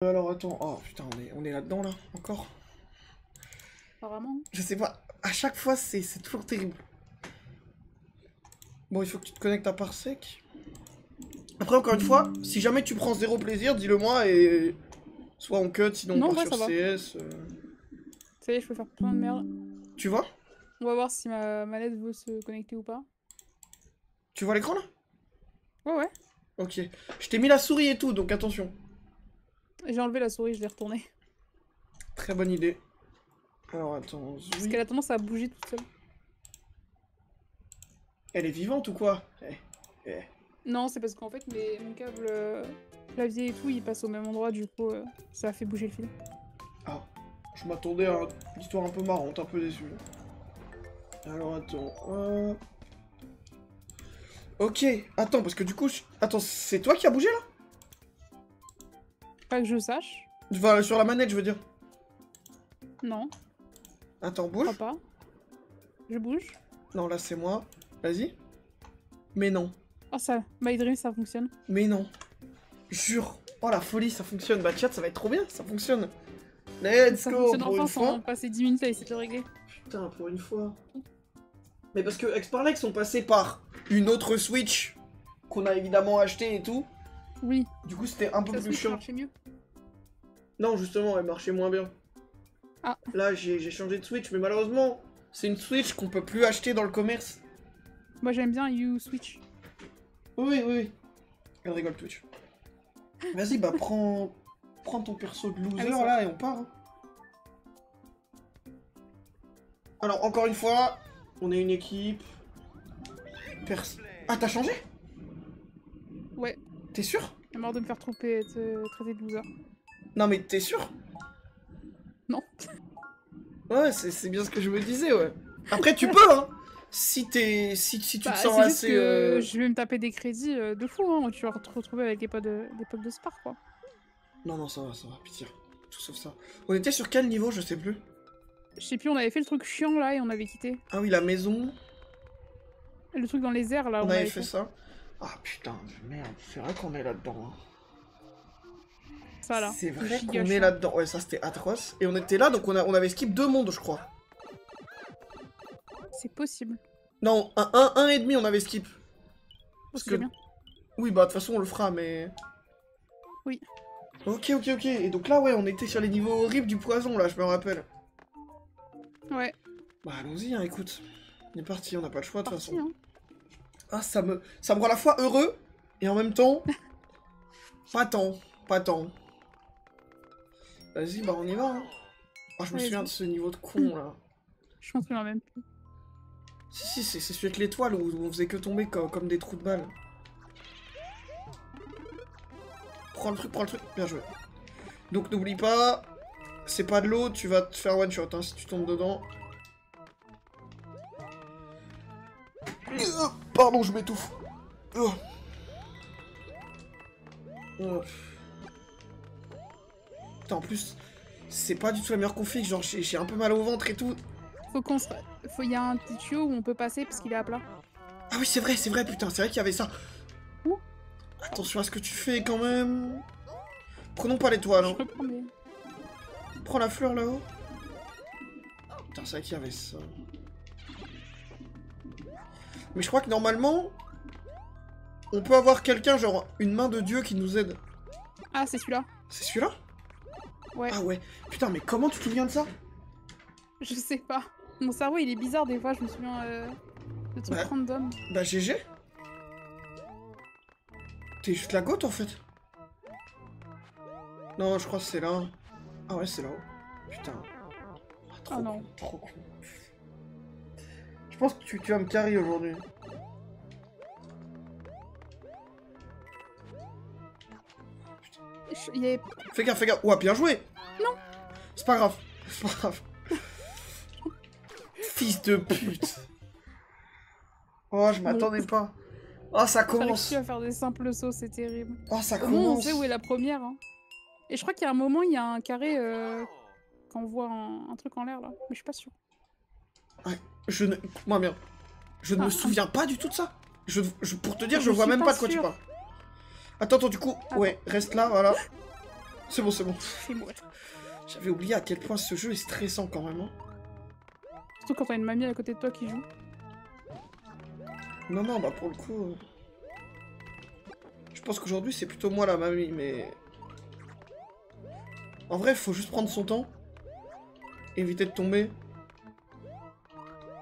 Alors attends, oh putain, on est là-dedans là, encore. Apparemment. Je sais pas, à chaque fois c'est toujours terrible. Bon, il faut que tu te connectes à Parsec. Après, encore une fois, si jamais tu prends zéro plaisir, dis-le moi et... Soit on cut, sinon Non, on part ouais, sur ça va. CS. Ça y est, je peux faire plein de merde. Tu vois? On va voir si ma manette veut se connecter ou pas. Tu vois l'écran là? Ouais, ouais. Ok. Je t'ai mis la souris et tout, donc attention. J'ai enlevé la souris, je l'ai retournée. Très bonne idée. Alors attends, Parce qu'elle a tendance à bouger toute seule. Elle est vivante ou quoi? Non, c'est parce qu'en fait, mon câble clavier et tout, il passe au même endroit, du coup, ça a fait bouger le fil. Ah, je m'attendais à une histoire un peu marrante, un peu déçu. Alors attends, Ok, attends, parce que du coup... Attends, c'est toi qui as bougé là? Pas que je sache. Enfin, sur la manette, je veux dire. Non, Attends, je bouge. crois pas. Je bouge. Non, là c'est moi. Vas-y. Mais non. Oh, ça, My Dream, ça fonctionne. Mais non. Jure. Oh la folie, ça fonctionne. Bah chat, ça va être trop bien, ça fonctionne. Let's Ça go fonctionne pour enfin une sans fois. passer 10 minutes à essayer de le régler. Putain, pour une fois. Mais parce que Exparlex sont passés par une autre Switch qu'on a évidemment acheté et tout. Oui. Du coup, c'était un peu Ça plus se chiant. marchait mieux. Non, justement, elle marchait moins bien. Ah. Là, j'ai changé de Switch, mais malheureusement, c'est une Switch qu'on peut plus acheter dans le commerce. Moi, j'aime bien You Switch. Oui, oui, oui. Elle rigole Twitch. Vas-y, bah prends ton perso de loser Allez, ça là et on part. Hein. Alors, encore une fois, on est une équipe. Ah, t'as changé? Ouais. T'es sûr? J'ai marre de me faire traiter de loser. Non, mais t'es sûr? Non. Ouais, c'est bien ce que je me disais, ouais. Après, tu peux, hein. Si tu te sens c'est assez... juste que je vais me taper des crédits de fou, hein. Tu vas te retrouver avec l'époque de Spar, quoi. Non, ça va, pitié. Tout sauf ça. On était sur quel niveau, je sais plus. Je sais plus, on avait fait le truc chiant, là, et on avait quitté. Ah oui, la maison. Le truc dans les airs, là, On avait fait ça. Ah putain, merde, c'est vrai qu'on est là-dedans. Hein. Ça, là. C'est vrai qu'on est là-dedans. Ouais, ça c'était atroce. Et on était là, donc on avait skip 2 mondes, je crois. C'est possible. Non, un et demi on avait skip. Parce que... bien. Oui, bah de toute façon on le fera, mais... Oui. Ok. Et donc là, ouais, on était sur les niveaux horribles du poison, là, je me rappelle. Ouais. Bah allons-y, hein, écoute. On est parti, on n'a pas le choix de toute façon. Hein. Ah, ça me rend à la fois heureux, et en même temps... pas tant. Vas-y, bah on y va, hein. Ah, je me souviens de ce niveau de con, là. Je m'en souviens même plus. Si, c'est celui avec l'étoile où on faisait que tomber comme des trous de balles. Prends le truc, bien joué. Donc n'oublie pas, c'est pas de l'eau, tu vas te faire one shot hein, si tu tombes dedans. Pardon, je m'étouffe. Putain, en plus, c'est pas du tout la meilleure config, genre j'ai un peu mal au ventre et tout. Il y a un petit tuyau où on peut passer parce qu'il est à plat. Ah oui, c'est vrai, putain, c'est vrai qu'il y avait ça. Ouh. Attention à ce que tu fais quand même. Prenons pas l'étoile. Hein. Je reprends mais... Prends la fleur là-haut. Putain, c'est vrai qu'il y avait ça. Mais je crois que normalement, on peut avoir quelqu'un, genre une main de Dieu qui nous aide. Ah, c'est celui-là. C'est celui-là? Ouais. Ah ouais. Putain, mais comment tu te souviens de ça? Je sais pas. Mon cerveau, il est bizarre des fois, je me souviens de trucs random. Bah GG. T'es juste la gote en fait. Non, je crois que c'est là. Ah ouais, c'est là-haut. Putain. Ah, trop non. con, trop con. Je pense que tu vas me carry aujourd'hui. Fais gaffe. Ouah, bien joué. Non. C'est pas grave. Fils de pute. Oh, je m'attendais pas. Oh, ça commence. J'ai réussi à faire des simples sauts, c'est terrible. Oh, ça Au moins, on commence. sait où est la première. Hein. Et je crois qu'il y a un moment, il y a un carré quand on voit un truc en l'air là. Mais je suis pas sûre. Ouais, écoute-moi bien. Je ne me souviens pas du tout de ça. Pour te dire, je vois suis même pas pas de quoi tu sûre. parles. Attends, du coup, ouais, reste là, voilà. C'est bon, c'est bon. Fais-moi. J'avais oublié à quel point ce jeu est stressant quand même. Hein. Surtout quand t'as une mamie à côté de toi qui joue. Non, non, bah pour le coup... Je pense qu'aujourd'hui c'est plutôt moi la mamie, mais... En vrai, faut juste prendre son temps. Éviter de tomber.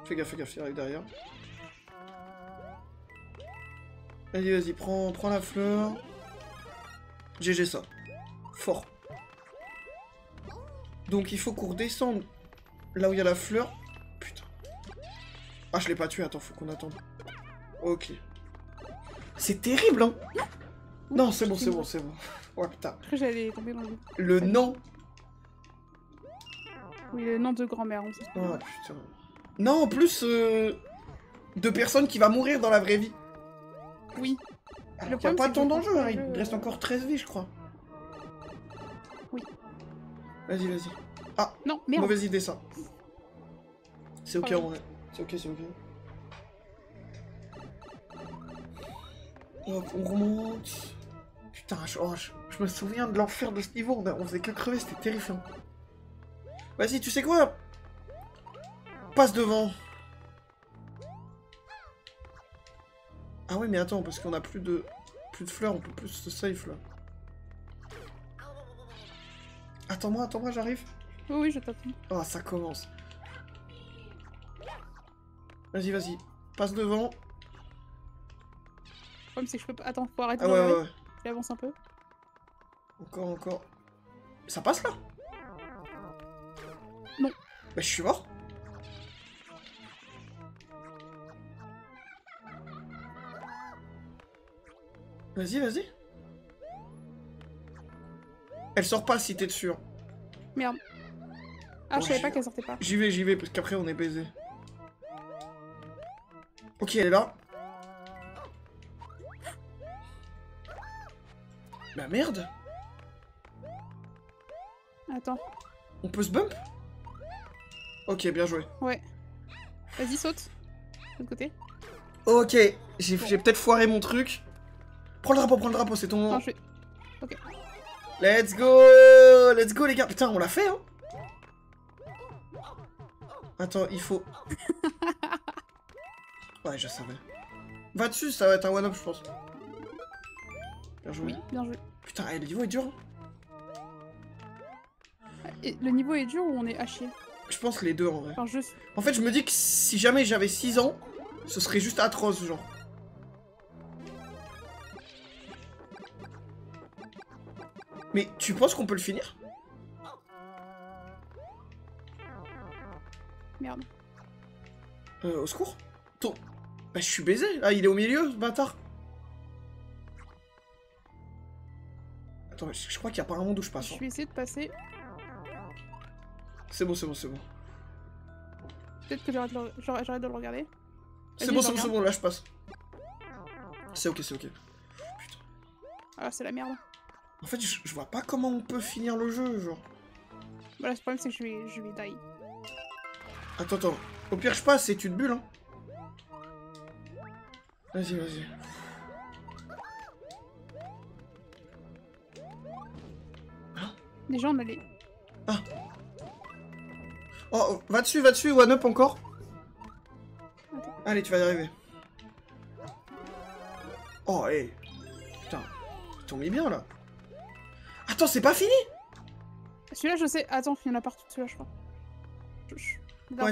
Fais gaffe, il arrive derrière. Vas-y, vas-y, prends la fleur. GG ça. Fort. Donc il faut qu'on redescende là où il y a la fleur. Putain. Ah, je l'ai pas tué, attends, faut qu'on attende. Ok. C'est terrible, hein. Non, c'est bon, c'est bon, c'est bon. Oh putain. Après, j'allais tomber dans le... Le nom. Oui, le nom de grand-mère, on sait. Oh putain. Non, en plus, de personnes qui va mourir dans la vraie vie. Oui. Il n'y a pas tant d'enjeux, hein. Il reste encore 13 vies, je crois. Oui. Vas-y, vas-y. Ah, non, merde. Mauvaise idée, ça. C'est ok, en vrai. C'est ok, c'est ok. Hop, on remonte. Putain, je me souviens de l'enfer de ce niveau. On faisait que crever, c'était terrifiant. Vas-y, tu sais quoi? Passe devant. Ah ouais, mais attends, parce qu'on a plus de fleurs, on peut plus se safe là. Attends-moi, j'arrive. Oui, je t'attends. Oh, ça commence. Vas-y, vas-y. Passe devant. Le problème, c'est que je peux pas... Attends, faut arrêter Ah de ouais, regarder. ouais. J'avance un peu. Encore. Ça passe là? Non. Bah, je suis mort. Vas-y, vas-y. Elle sort pas si t'es dessus. Hein. Merde. Ah, Bon, je savais pas qu'elle sortait pas. J'y vais, parce qu'après on est baisé. Ok, elle est là. Bah merde. Attends. On peut se bump? Ok, bien joué. Ouais. Vas-y, saute. De l'autre côté. Ok, j'ai peut-être foiré mon truc. Prends le drapeau, c'est ton moment. Non, je vais... Ok. Let's go les gars. Putain, on l'a fait, hein. Attends, il faut... Ouais, je savais. Va dessus, ça va être un one-up, je pense. Bien joué. Oui, bien joué. Putain, le niveau est dur. Hein. Et le niveau est dur ou on est haché? Je pense les deux, en vrai. Enfin, juste... En fait, je me dis que si jamais j'avais 6 ans, ce serait juste atroce, genre. Mais tu penses qu'on peut le finir? Merde. Au secours? Bah, je suis baisé. Ah, il est au milieu, ce bâtard. Attends, je crois qu'il y a pas un monde où je passe. Je Hein. vais essayer de passer. C'est bon. Peut-être que j'arrête de le regarder. C'est bon, là je passe. C'est ok. Putain. Ah, c'est la merde. En fait, je vois pas comment on peut finir le jeu, genre. Voilà, le problème c'est que je vais die. Attends. Au pire, je passe et tu te bulles, hein. Vas-y. Déjà, on a les... Ah. Oh, va dessus, one up encore. Attends. Allez, tu vas y arriver. Oh, hé. Putain, ils t'ont mis bien, là. Attends, c'est pas fini? Celui-là, je sais. Attends, il y en a partout, celui-là, je crois. Ouais,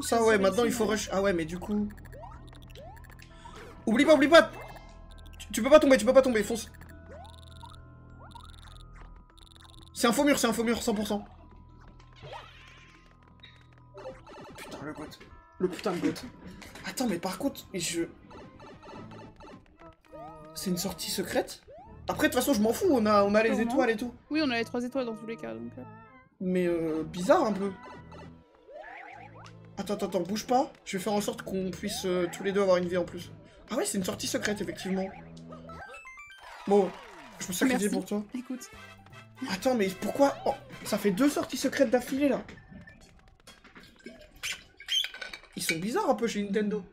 ça, ouais, maintenant il faut rush. Ah ouais, mais du coup... Oublie pas. Tu peux pas tomber, fonce. C'est un faux mur, 100%. Putain, le goat. Le putain de goat. Attends, mais par contre, c'est une sortie secrète? Après, de toute façon, je m'en fous, on a les étoiles et tout. Oui, on a les 3 étoiles dans tous les cas, donc... Mais bizarre un peu. Attends, bouge pas. Je vais faire en sorte qu'on puisse tous les deux avoir une vie en plus. Ah ouais, c'est une sortie secrète, effectivement. Bon, je me sacrifie pour toi. Écoute. Attends, mais pourquoi... Oh, ça fait 2 sorties secrètes d'affilée, là. Ils sont bizarres un peu chez Nintendo.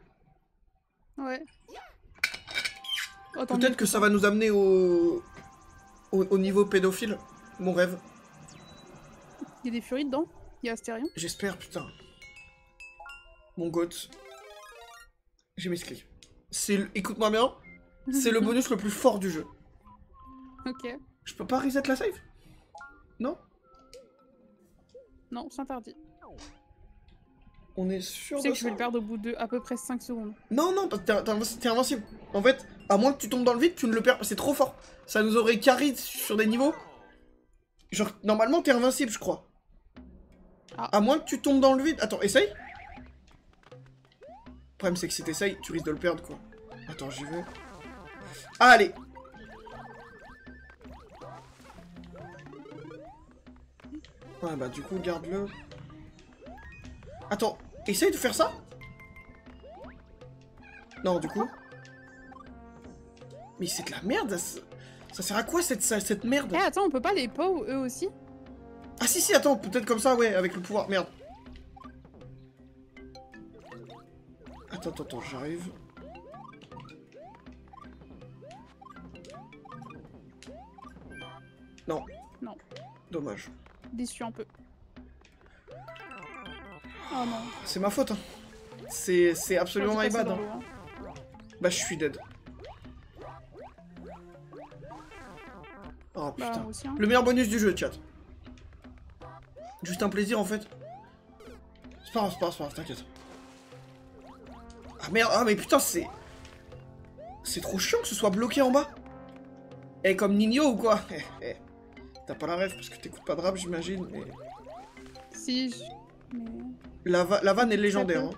Ouais. Peut-être que ça va nous amener au niveau pédophile. Mon rêve. Il y a des furies dedans. Il y a Astérion. J'espère, putain. Mon goat. J'ai mes skills. Écoute-moi bien. C'est le bonus le plus fort du jeu. Ok. Je peux pas reset la save? Non? Non, c'est interdit. On est sûr Je sais de que je ça? vais le perdre au bout de à peu près 5 secondes. Non, non, t'es invincible. En fait, à moins que tu tombes dans le vide, tu ne le perds pas. C'est trop fort. Ça nous aurait carry sur des niveaux. Genre, normalement, t'es invincible, je crois. Ah. À moins que tu tombes dans le vide. Attends, essaye. Le problème, c'est que si t'essayes, tu risques de le perdre, quoi. Attends, j'y vais. Allez. Ouais, bah, du coup, garde-le. Attends, essaye de faire ça. Non, du coup. Mais c'est de la merde. Ça sert à quoi, cette merde? Eh, attends, on peut pas les POW, eux aussi? Ah si, si, attends, peut-être comme ça, ouais, avec le pouvoir. Merde. Attends, j'arrive. Non. Non. Dommage. Déçu un peu. Oh non. C'est ma faute, hein. C'est absolument J'aurais my dû passer bad. dans Hein. l'eau, hein. Bah, je suis dead. Oh Bah, putain. moi aussi, hein. Le meilleur bonus du jeu, chat. Juste un plaisir, en fait. C'est pas grave, t'inquiète. Ah merde, ah mais putain, c'est... C'est trop chiant que ce soit bloqué en bas. Eh, comme Nino ou quoi? T'as pas la ref parce que t'écoutes pas de rap, j'imagine, mais... Si, mais... La vanne est légendaire, hein.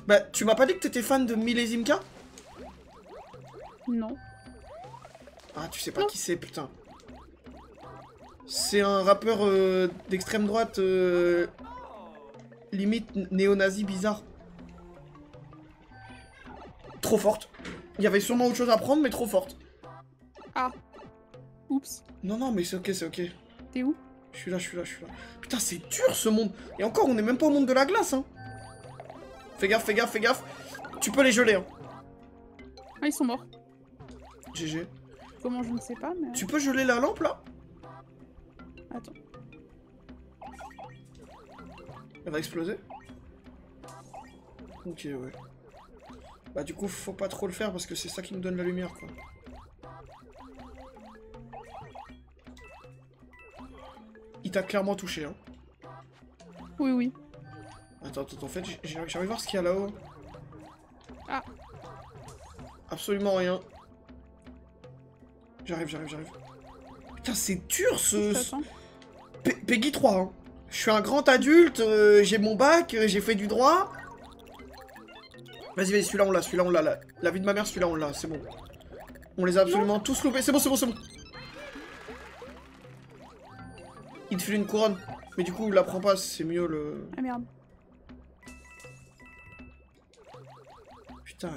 Bah, tu m'as pas dit que t'étais fan de Millésimka? Non. Ah, tu sais pas qui c'est, putain. C'est un rappeur d'extrême droite, limite néo-nazi bizarre. Trop forte. Il y avait sûrement autre chose à prendre, mais trop forte. Ah. Oups. Non, mais c'est ok, c'est ok. T'es où? Je suis là. Putain, c'est dur ce monde. Et encore, on est même pas au monde de la glace, hein. Fais gaffe. Tu peux les geler, hein. Ah, ils sont morts. GG. Comment, je ne sais pas, mais... Tu peux geler la lampe, là? Attends. Elle va exploser? Ok, ouais. Bah du coup, faut pas trop le faire parce que c'est ça qui nous donne la lumière, quoi. Il t'a clairement touché, hein. Oui. Attends, en fait, j'arrive à voir ce qu'il y a là-haut. Ah. Absolument rien. J'arrive. Putain, c'est dur, Peggy 3, hein. Je suis un grand adulte, j'ai mon bac, j'ai fait du droit. Vas-y, celui-là on l'a. La vie de ma mère, celui-là on l'a, c'est bon. On les a absolument tous loupés, c'est bon. Il te file une couronne. Mais du coup, il la prend pas, c'est mieux le... Ah merde. Putain,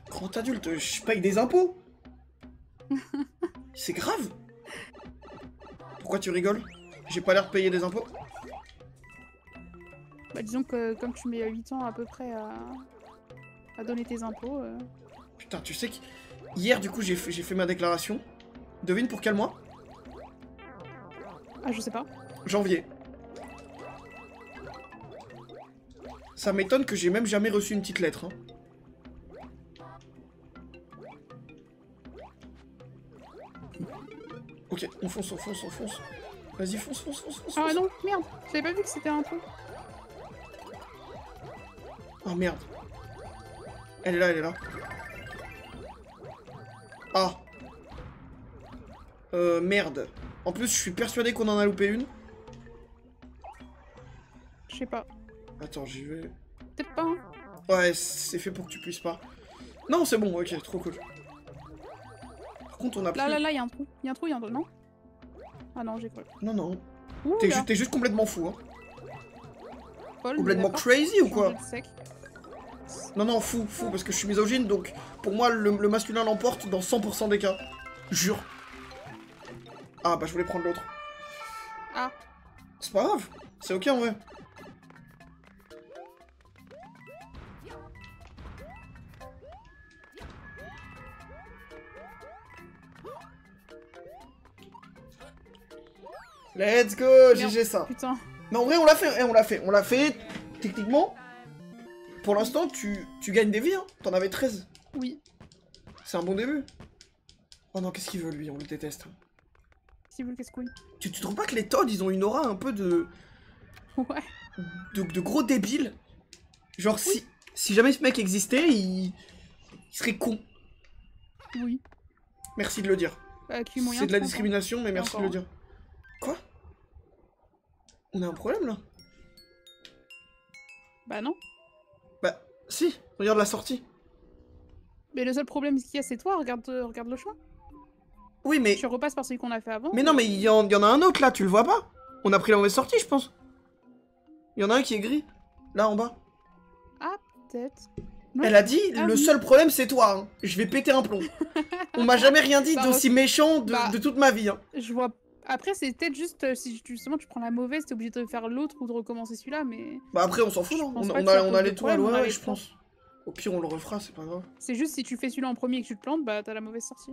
grand adulte, je paye des impôts. C'est grave. Pourquoi tu rigoles? J'ai pas l'air de payer des impôts. Bah disons que comme tu mets 8 ans à peu près à donner tes impôts... Putain, tu sais que... Hier, du coup, j'ai fait ma déclaration. Devine pour quel mois? Ah, je sais pas. Janvier. Ça m'étonne que j'ai même jamais reçu une petite lettre. Hein. Ok, on fonce. Vas-y, fonce. Ah non, merde. J'avais pas vu que c'était un trou. Oh merde. Elle est là. Ah. Merde. En plus, je suis persuadé qu'on en a loupé une. Je sais pas. Attends, j'y vais. Peut-être pas, hein. Ouais, c'est fait pour que tu puisses pas. Non, c'est bon, ok, trop cool. Par contre, on a plus... Là, il y a un trou. Il y a un trou, non? Ah non, j'ai cru. Non. Ouh, T'es juste complètement fou, hein. Paul, Complètement d'accord. crazy ou quoi? Sec. Non, fou, parce que je suis misogyne, donc pour moi, le masculin l'emporte dans 100% des cas. Jure. Ah, bah je voulais prendre l'autre. Ah. C'est pas grave, c'est ok en vrai. Let's go, GG ça. Putain. Mais en vrai, on l'a fait, on l'a fait. Techniquement, pour l'instant, tu gagnes des vies, hein. T'en avais 13. Oui. C'est un bon début. Oh non, qu'est-ce qu'il veut, lui? On le déteste. Si vous le casse-couille. Tu trouves pas que les Toads, ils ont une aura un peu de... Ouais. De gros débiles? Genre, si jamais ce mec existait, il serait con. Oui. Merci de le dire. C'est de la discrimination, mais merci de le dire. Quoi? On a un problème, là? Bah non. Bah, si. Regarde la sortie. Mais le seul problème qu'il y a, c'est toi. Regarde le choix. Oui, mais... Tu repasses par celui qu'on a fait avant. Mais non, mais il y en a un autre, là. Tu le vois pas? On a pris la mauvaise sortie, je pense. Il y en a un qui est gris. Là, en bas. Ah, peut-être. Elle a dit, le seul problème, c'est toi. Hein. Je vais péter un plomb. On m'a jamais rien dit d'aussi méchant de toute ma vie. Hein. Je vois... Après, c'est peut-être juste si justement tu prends la mauvaise, t'es obligé de faire l'autre ou de recommencer celui-là, mais... Bah après, on s'en fout, non? On a les toits à l'ouest, je pense. Au pire, on le refera, c'est pas grave. C'est juste si tu fais celui-là en premier et que tu te plantes, bah t'as la mauvaise sortie.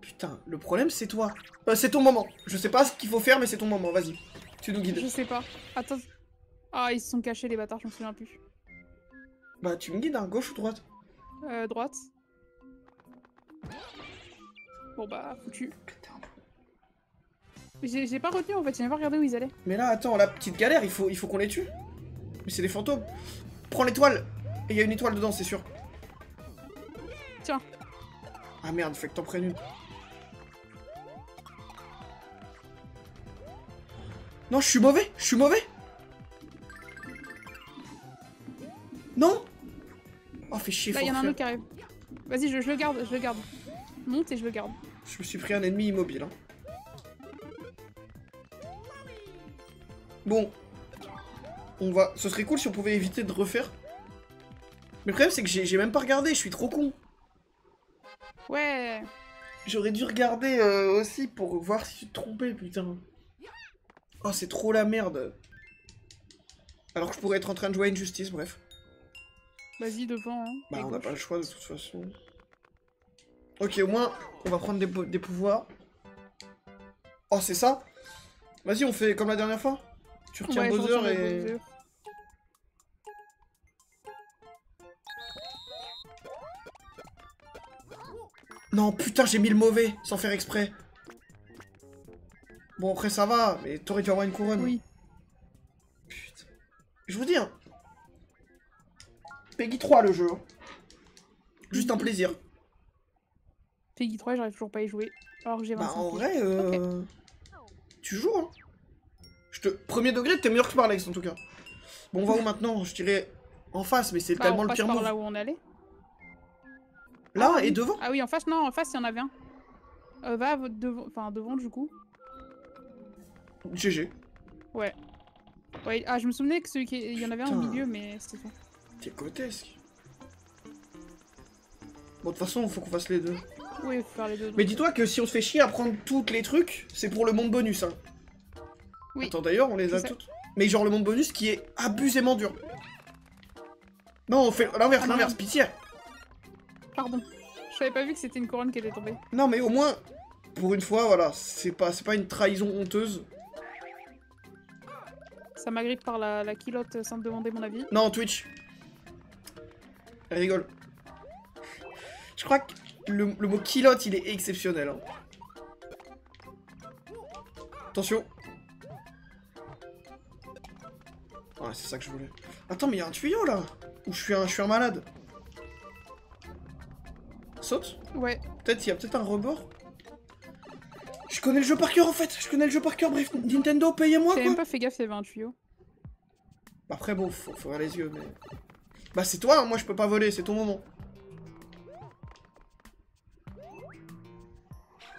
Putain, le problème, c'est toi. C'est ton moment. Je sais pas ce qu'il faut faire, mais c'est ton moment, vas-y. Tu nous guides. Je sais pas. Attends. Ah, ils se sont cachés, les bâtards, je me souviens plus. Bah, tu me guides, hein, gauche ou droite? Droite. Bon bah, foutu. J'ai pas retenu en fait, j'ai même pas regardé où ils allaient. Mais là, attends, la petite galère, il faut qu'on les tue. Mais c'est des fantômes. Prends l'étoile. Et il y a une étoile dedans, c'est sûr. Tiens. Ah merde, fait que t'en prennes une. Non, je suis mauvais. Non. Oh, fais chier, là, il y en a un autre qui arrive. Vas-y, je le garde, Monte et je le garde. Je me suis pris un ennemi immobile. Hein. Bon. On va... Ce serait cool si on pouvait éviter de refaire. Mais le problème, c'est que j'ai même pas regardé, je suis trop con. Ouais. J'aurais dû regarder aussi pour voir si tu te trompais, putain. Oh, c'est trop la merde. Alors que je pourrais être en train de jouer à une justice, bref. Vas-y, devant. Hein, bah, on n'a pas le choix de toute façon. Ok, au moins, on va prendre des pouvoirs. Oh, c'est ça? Vas-y, on fait comme la dernière fois. Tu retiens Bowser et... Non, putain, j'ai mis le mauvais, sans faire exprès. Bon, après, ça va, mais t'aurais dû avoir une couronne. Oui. Putain. Je vous dis, hein. Peggy 3, le jeu. Hein. Juste un plaisir. Peggy 3, j'arrive toujours pas à y jouer. Alors que j'ai 25 Bah, en vrai, okay. Tu joues, hein. Premier degré, t'es meilleur que par Alex, en tout cas. Bon, on va où maintenant? Je dirais en face, mais c'est tellement le pire move. Là où on allait. Là et devant? Ah oui, en face, non, en face, il y en avait un. Va devant, enfin devant du coup. GG. Ouais. Ouais. Ah, je me souvenais que celui qui... il y en avait un au milieu, mais c'était tout. T'es grotesque. Bon, de toute façon, faut qu'on fasse les deux. Oui, il faut faire les deux. Mais dis-toi que si on se fait chier à prendre toutes les trucs, c'est pour le monde bonus, hein. Oui. Attends, d'ailleurs, on les a toutes. Mais genre le monde bonus qui est abusément dur. Non, on fait l'inverse, l'inverse, pitié. Pardon. Je savais pas vu que c'était une couronne qui était tombée. Non, mais au moins, pour une fois, voilà, c'est pas une trahison honteuse. Ça m'agrippe par la culotte sans me demander mon avis. Non, Twitch. Elle rigole. Je crois que le mot culotte, il est exceptionnel. Hein. Attention. Ouais, c'est ça que je voulais. Attends, mais il y a un tuyau là. Ou je suis un malade. Saute. Ouais. Peut-être, il y a peut-être un rebord. Je connais le jeu par cœur en fait. Je connais le jeu par cœur. Bref, Nintendo, payez-moi quoi. J'ai même pas fait gaffe, il y avait un tuyau. Après bon, faut ouvrir les yeux, mais... Bah c'est toi, hein, moi je peux pas voler, c'est ton moment.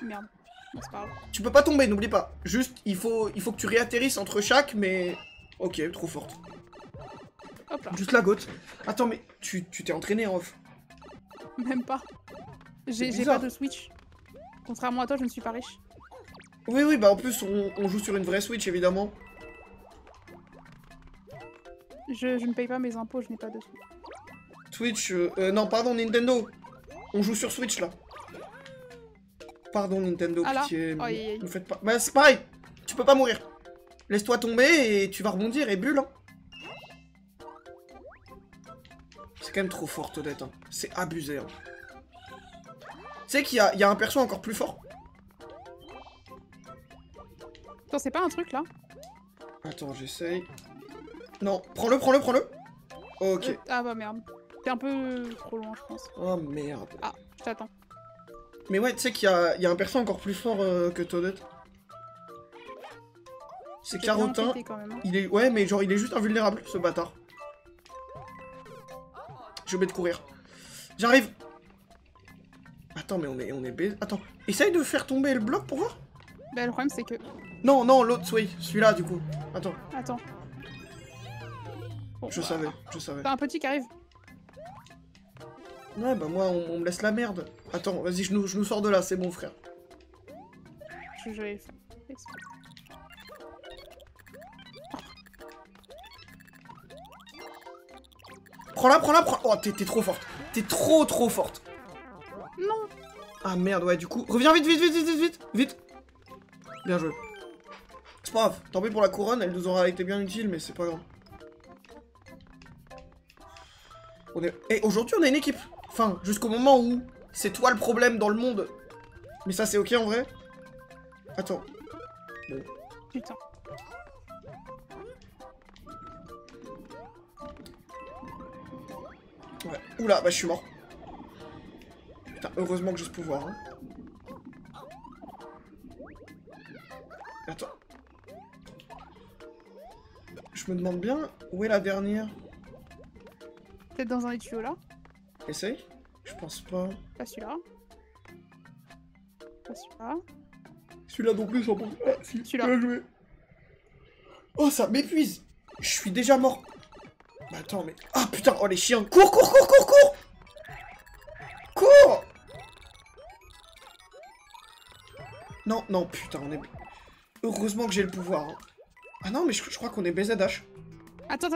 Merde. Bon, c'est pas grave. Tu peux pas tomber, n'oublie pas. Juste, il faut que tu réatterrisses entre chaque, mais... Ok, trop forte. Hop là. Juste la goutte. Attends, mais tu t'es entraîné en off. Même pas. J'ai pas de Switch. Contrairement à toi, je ne suis pas riche. Oui, bah en plus, on joue sur une vraie Switch, évidemment. Je ne paye pas mes impôts, je n'ai pas de Switch. Switch, non, pardon, Nintendo. On joue sur Switch, là. Pardon Nintendo, Ah là. pitié. Aïe, aïe, aïe. Ne faites pas... Bah c'est pareil. Tu peux pas mourir. Laisse-toi tomber et tu vas rebondir et bulle. Hein. C'est quand même trop fort, Toadette. Hein. C'est abusé. Hein. Tu sais qu'il y a un perso encore plus fort. Attends, c'est pas un truc là? Attends, j'essaye. Non, prends-le, prends-le, prends-le. Ok. Ah bah merde. T'es un peu trop loin, je pense. Oh merde. Ah, je t'attends. Mais ouais, tu sais qu'il y a un perso encore plus fort que Toadette. C'est Carotin. Quand même, hein. Il est... Ouais, mais genre, il est juste invulnérable, ce bâtard. J'ai oublié de courir. J'arrive. Attends, mais on est baisé. Attends, essaye de faire tomber le bloc pour voir. Bah le problème c'est que... Non, non, l'autre, oui. Celui-là, du coup. Attends. Attends. Bon, Je savais, je savais. T'as un petit qui arrive. Ouais, bah moi, on me laisse la merde. Attends, vas-y, je nous sors de là, c'est bon, frère. Je vais le faire. Prends-la, prends-la, prends... Oh, t'es trop forte. T'es trop forte. Non. Ah merde, ouais, du coup... Reviens vite, vite, vite, vite, vite, vite, vite. Bien joué. C'est pas grave, tant pis pour la couronne, elle nous aura été bien utile, mais c'est pas grave. Et aujourd'hui, on a une équipe. Enfin, jusqu'au moment où c'est toi le problème dans le monde. Mais ça, c'est ok en vrai. Attends. Bon. Putain. Ouais. Oula, bah je suis mort. Putain, heureusement que j'ai ce pouvoir. Hein. Attends. Je me demande bien où est la dernière. Peut-être dans un des tuyaux là. Essaye. Je pense pas. Pas celui-là. Pas celui-là. Celui-là non plus, sans doute. Ah, si, Celui-là. bien joué. Oh, ça m'épuise. Je suis déjà mort. Bah, attends, mais... Ah, putain, oh, les chiens. Cours, cours, cours, cours, cours. Cours. Non, non, putain, on est... Heureusement que j'ai le pouvoir. Hein. Ah non, mais je crois qu'on est BZH. Attends,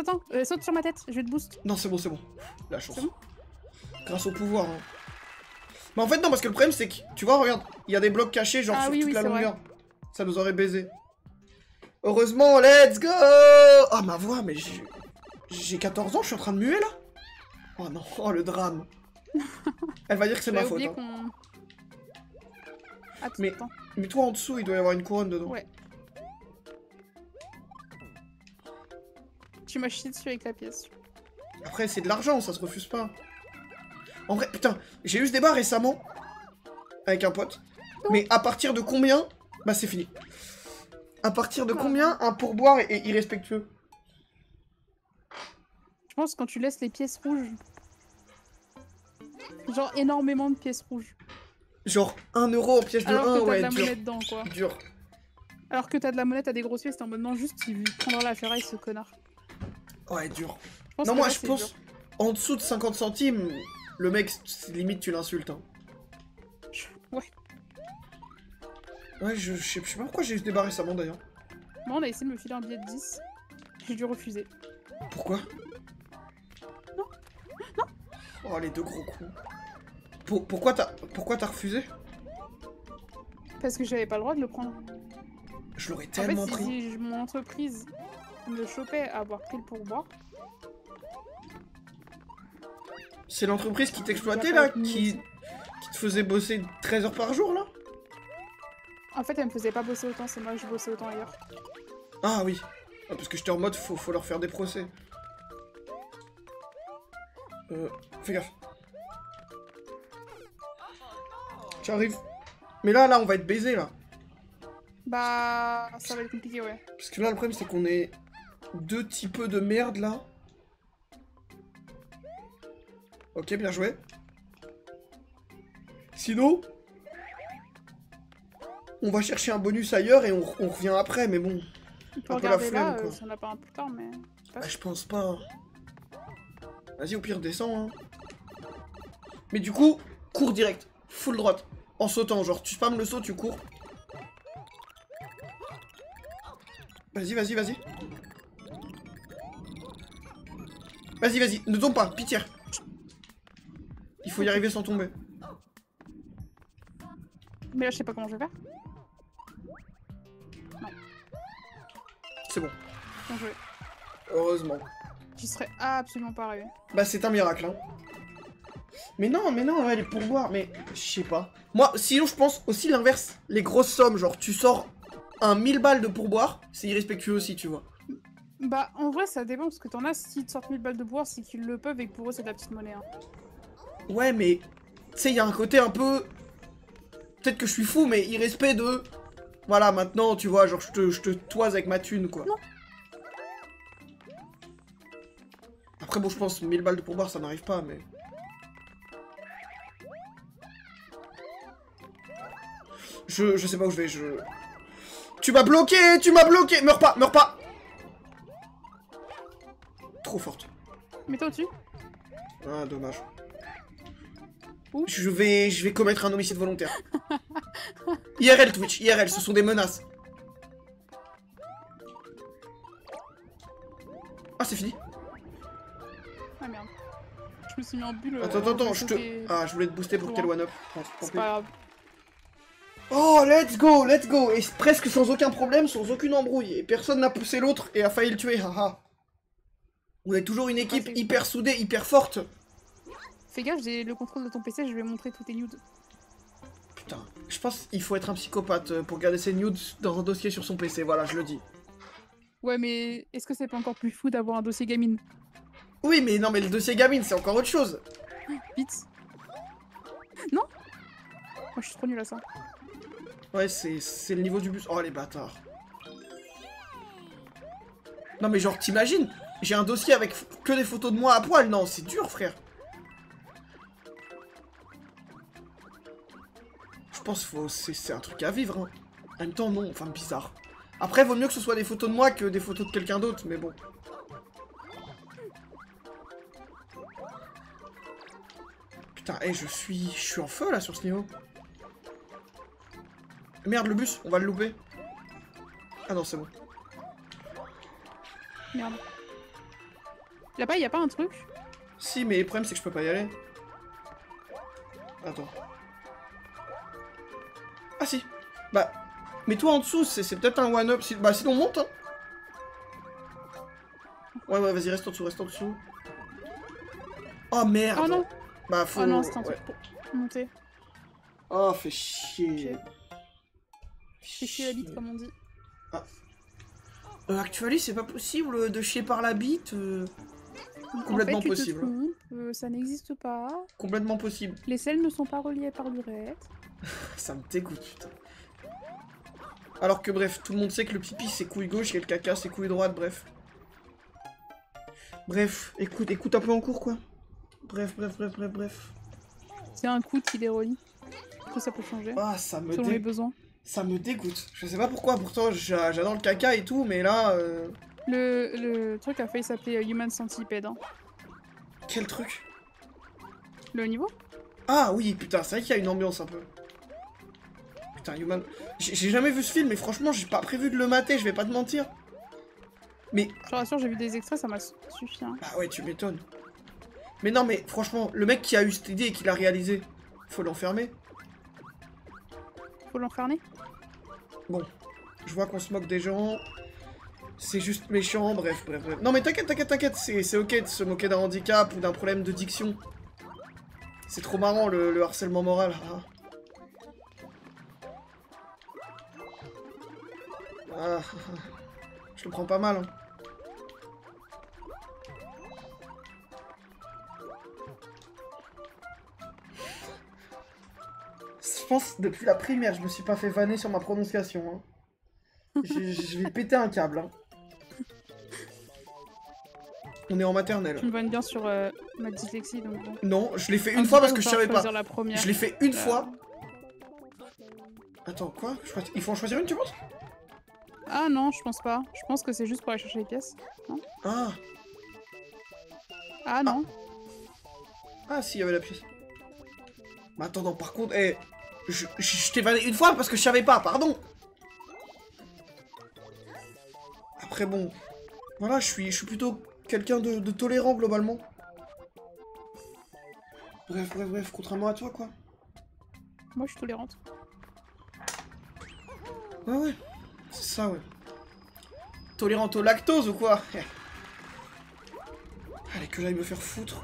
saute sur ma tête, je vais te boost. Non, c'est bon, c'est bon. La chance. Bon, grâce au pouvoir. Hein. Mais en fait, non, parce que le problème, c'est que... Tu vois, regarde, il y a des blocs cachés, genre sur toute la longueur. Vrai. Ça nous aurait baisé. Heureusement, let's go. Ah, ma voix, mais j'ai 14 ans, je suis en train de muer, là. Oh non, oh, le drame. Elle va dire que c'est ma faute. Hein. Attends. Mais toi, en dessous, il doit y avoir une couronne dedans. Ouais. Tu m'as chié dessus avec la pièce. Après, c'est de l'argent, ça se refuse pas. En vrai, putain, j'ai eu ce débat récemment avec un pote. Oh. Mais à partir de combien? Bah, c'est fini. À partir de combien un pourboire est irrespectueux? Je pense quand tu laisses les pièces rouges. Genre énormément de pièces rouges. Genre 1 euro en pièce de 1, ouais, la dur. Monnaie dedans, quoi. Dur. Alors que t'as de la monnaie, t'as des grosses pièces, t'es en mode non, juste il prendra la ferraille, ce connard. Ouais, dur. Non, moi, je pense, en dessous de 50 centimes, le mec, limite, tu l'insultes. Hein. Ouais. Ouais, je sais pas pourquoi j'ai eu ce débat récemment, d'ailleurs. Moi, on a essayé de me filer un billet de 10. J'ai dû refuser. Pourquoi? Non. Non. Oh, les deux gros coups. Pourquoi t'as refusé? Parce que j'avais pas le droit de le prendre. Je l'aurais tellement pris. Si mon entreprise me chopait à avoir pris le pourboire. C'est l'entreprise qui t'exploitait là, qui te faisait bosser 13 heures par jour là? En fait, elle me faisait pas bosser autant, c'est moi que je bossais autant ailleurs. Ah oui. Ah, parce que j'étais en mode faut leur faire des procès. Fais gaffe. J'arrive. Mais là, on va être baisé là. Bah, ça va être compliqué, ouais. Parce que là, le problème, c'est qu'on est deux petits peu de merde là. Ok, bien joué. Sinon, on va chercher un bonus ailleurs et on revient après, mais bon. Un peu la flemme, quoi. Si on n'a pas un plus tard, mais... Bah, je pense pas. Vas-y, au pire, descends. Hein. Mais du coup, cours direct. Full droite. En sautant, genre, tu spammes le saut, tu cours. Vas-y, vas-y, vas-y. Vas-y, vas-y, ne tombe pas, pitié. Il faut y arriver sans tomber. Mais là, je sais pas comment je vais faire. C'est bon. Bien joué. Heureusement. J'y serais absolument pas arrivé. Bah c'est un miracle, hein. Mais non, ouais, les pourboires, mais je sais pas. Moi, sinon je pense aussi l'inverse. Les grosses sommes, genre tu sors un 1000 balles de pourboire, c'est irrespectueux aussi, tu vois. Bah, en vrai, ça dépend, parce que t'en as, s'ils te sortent 1000 balles de pourboire, c'est qu'ils le peuvent et que pour eux, c'est de la petite monnaie. Hein. Ouais, mais... Tu sais, il y a un côté un peu... Peut-être que je suis fou, mais irrespect de... Voilà, maintenant, tu vois, genre, je te toise avec ma thune, quoi. Non. Après, bon, je pense 1000 balles de pourboire, ça n'arrive pas, mais... Je sais pas où je vais, Tu m'as bloqué, Meurs pas. Trop forte. Mets-toi au-dessus. Ah, dommage. Ouh. Je vais commettre un homicide volontaire. IRL Twitch, IRL, ce sont des menaces. Ah, c'est fini. Ah merde. Je me suis mis en bulle. Attends, je voulais te booster pour que t'aies le one-up. C'est pas grave. Oh, let's go. Et presque sans aucun problème, sans aucune embrouille. Et personne n'a poussé l'autre et a failli le tuer, haha. Vous êtes toujours une équipe hyper soudée, hyper forte. Fais gaffe, j'ai le contrôle de ton PC, je vais montrer tous tes nudes. Putain, je pense qu'il faut être un psychopathe pour garder ses nudes dans un dossier sur son PC, voilà, je le dis. Ouais, mais est-ce que c'est pas encore plus fou d'avoir un dossier gamine? Oui, mais non, mais le dossier gamine, c'est encore autre chose. Vite. Non. Moi, je suis trop nulle à ça. Ouais, c'est le niveau du bus. Oh, les bâtards. Non, mais genre, t'imagines? J'ai un dossier avec que des photos de moi à poil. Non, c'est dur, frère. Je pense que c'est un truc à vivre, hein. En même temps, non, enfin, bizarre. Après, vaut mieux que ce soit des photos de moi que des photos de quelqu'un d'autre, mais bon. Putain, hey, je suis en feu, là, sur ce niveau. Merde, le bus, on va le louper. Ah non, c'est bon. Merde. Là-bas, y a pas un truc? Si, mais le problème, c'est que je peux pas y aller. Attends. Ah si. Bah, mets-toi en dessous, c'est peut-être un one-up. Bah, sinon, monte, hein. Ouais, vas-y, reste en dessous, Oh, merde. Oh non. Bah, faut... Oh non, c'est un truc pour monter. Oh, fais chier. Fais chier la bite, comme on dit. Ah. Actually, c'est pas possible de chier par la bite. Complètement en fait, possible. Ça n'existe pas. Complètement possible. Les selles ne sont pas reliées par l'urètre. Ça me dégoûte, putain. Alors que bref, tout le monde sait que le pipi c'est couille gauche et le caca c'est couille droite, bref. Bref, écoute un peu en cours, quoi. Bref. C'est un coude qui les relie. Que ça peut changer. Ah, ça me selon les besoins. Ça me dégoûte. Je sais pas pourquoi, pourtant j'adore le caca et tout, mais là... Le truc a failli s'appeler Human Centipede. Hein. Quel truc? Le niveau? Ah oui, putain, c'est vrai qu'il y a une ambiance un peu. Putain, Human... J'ai jamais vu ce film, mais franchement, j'ai pas prévu de le mater, je vais pas te mentir. Mais... Je te rassure, j'ai vu des extraits, ça m'a suffi. Hein. Bah ouais, tu m'étonnes. Mais non, mais franchement, le mec qui a eu cette idée et qui l'a réalisé, faut l'enfermer. Faut l'enfermer? Bon, je vois qu'on se moque des gens. C'est juste méchant, bref. Non mais t'inquiète, c'est ok de se moquer d'un handicap ou d'un problème de diction. C'est trop marrant le harcèlement moral. Ah, je le prends pas mal. Hein. Je pense depuis la primaire, je me suis pas fait vanner sur ma prononciation. Hein. Je vais péter un câble. Hein. On est en maternelle. Tu me vannes bien sur ma dyslexie, donc bon. Non, je l'ai fait une fois parce que je savais pas. Je l'ai fait une fois. Attends, quoi? Il faut en choisir une, tu penses? Ah non, je pense pas. Je pense que c'est juste pour aller chercher les pièces. Non? Ah. Ah non. Ah si, il y avait la pièce. Mais attends, non, par contre, je t'ai vanné une fois parce que je savais pas, pardon. Après bon, voilà, je suis plutôt quelqu'un de tolérant globalement. Bref, contrairement à toi, quoi. Moi, je suis tolérante. Ouais, ouais. C'est ça, ouais. Tolérante au lactose ou quoi? Allez, que j'aille me faire foutre.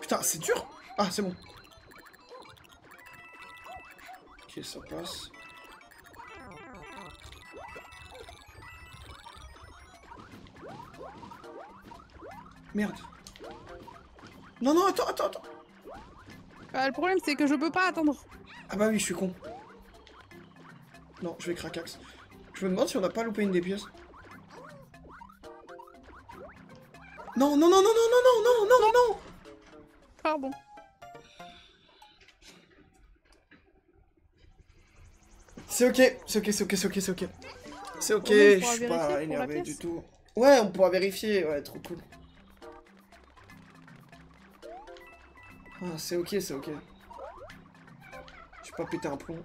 Putain, c'est dur. Ah, c'est bon. Ok, ça passe. Merde. Non, non, attends, attends, attends. Le problème, c'est que je peux pas attendre. Ah bah oui, je suis con. Non, je vais craquax. Je me demande si on n'a pas loupé une des pièces. Non, non, non, non, non, non, non, non, non, non. Pardon. C'est ok, c'est ok, c'est ok, c'est ok, c'est ok. C'est ok, On je pourra suis vérifier pas pour la énervé pièce du tout. Ouais, on pourra vérifier, ouais, trop cool. Ah, c'est ok, c'est ok. Je vais pas péter un plomb.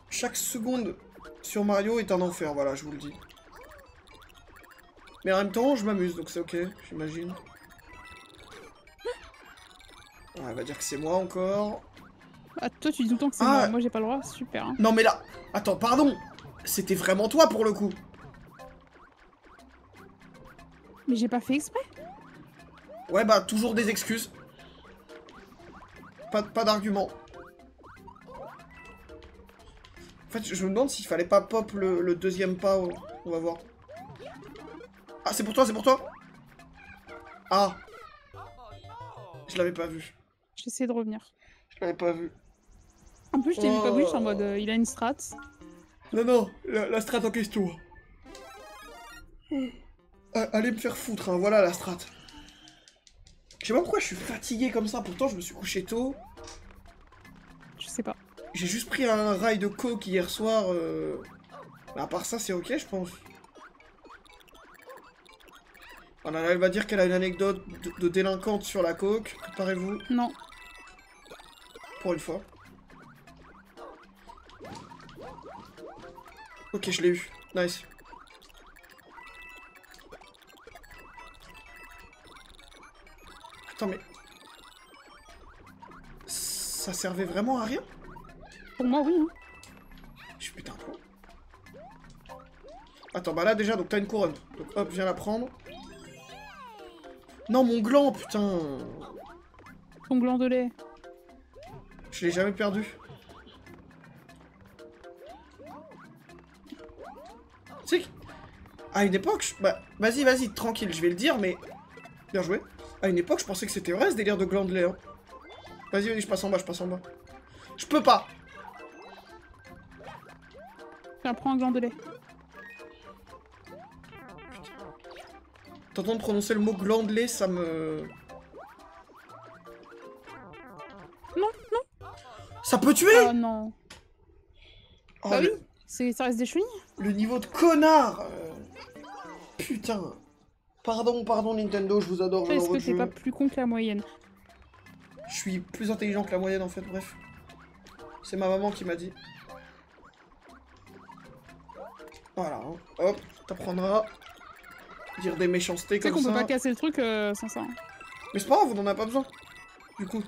Chaque seconde sur Mario est un enfer, voilà, je vous le dis. Mais en même temps, je m'amuse, donc c'est ok, j'imagine. Ah, elle va dire que c'est moi encore. Ah, toi, tu dis tout le temps que c'est moi. Moi, j'ai pas le droit. Super. Hein. Non, mais là... Attends, pardon. C'était vraiment toi, pour le coup. Mais j'ai pas fait exprès. Ouais, bah, toujours des excuses. Pas d'argument. En fait, je me demande s'il fallait pas pop le deuxième pas. On va voir. Ah, c'est pour toi, c'est pour toi. Ah. Je l'avais pas vu. J'essaie de revenir. Je l'avais pas vu. En plus, je t'ai vu pas bouger, en mode il a une strat. Non, non, la strat en question. Allez me faire foutre, hein, voilà la strat. Je sais pas pourquoi je suis fatigué comme ça, pourtant je me suis couché tôt. Je sais pas. J'ai juste pris un rail de coke hier soir. Mais à part ça, c'est ok, je pense. Voilà, elle va dire qu'elle a une anecdote de délinquante sur la coke. Préparez-vous. Non. Pour une fois. Ok, je l'ai eu. Nice. Attends, mais... Ça servait vraiment à rien? Pour moi, oui. Hein. Je suis putain quoi. Attends, bah là déjà, donc t'as une couronne. Donc hop, viens la prendre. Non, mon gland, putain. Ton gland de lait. Je l'ai jamais perdu. Tu sais à une époque, bah, vas-y, vas-y, tranquille, je vais le dire, mais... Bien joué. À une époque, je pensais que c'était vrai, ce délire de gland de lait. Hein. Vas-y, vas-y, je passe en bas, je passe en bas. Je peux pas. Tiens, prends un gland de lait. T'entends prononcer le mot gland de lait, ça me... Non, non. Ça peut tuer. Oh non. Oh, bah oui, ça reste des chenilles. Le niveau de connard. Putain. Pardon, pardon Nintendo, je vous adore, j'adore Est-ce votre que t'es jeu. pas plus con que la moyenne? Je suis plus intelligent que la moyenne en fait, bref. C'est ma maman qui m'a dit. Voilà, hein. Hop, t'apprendras. Dire des méchancetés comme ça. Tu sais qu'on peut pas casser le truc sans ça. Mais c'est pas grave, on en a pas besoin. Du coup.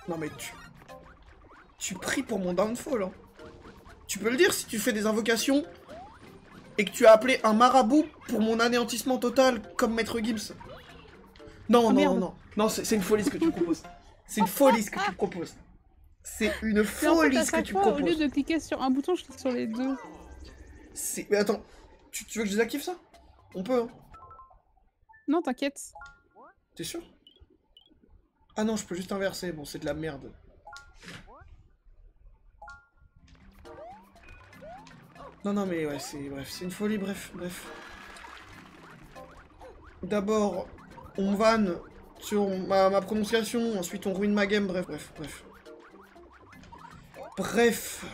Non mais tu pries pour mon downfall, hein. Tu peux le dire si tu fais des invocations et que tu as appelé un marabout pour mon anéantissement total comme Maître Gims. Non, oh, non, merde. non, non. Non, c'est une folie ce que tu proposes. C'est une folie ce que tu proposes. C'est une folie en fait, ce que tu fois, proposes. Au lieu de cliquer sur un bouton, je clique sur les deux. Mais attends, tu veux que je désactive ça? On peut, hein. Non, t'inquiète. T'es sûr? Ah non, je peux juste inverser. Bon, c'est de la merde. Non, non, mais ouais, c'est... Bref, c'est une folie, bref. D'abord, on vanne sur ma prononciation, ensuite on ruine ma game, bref. Bref.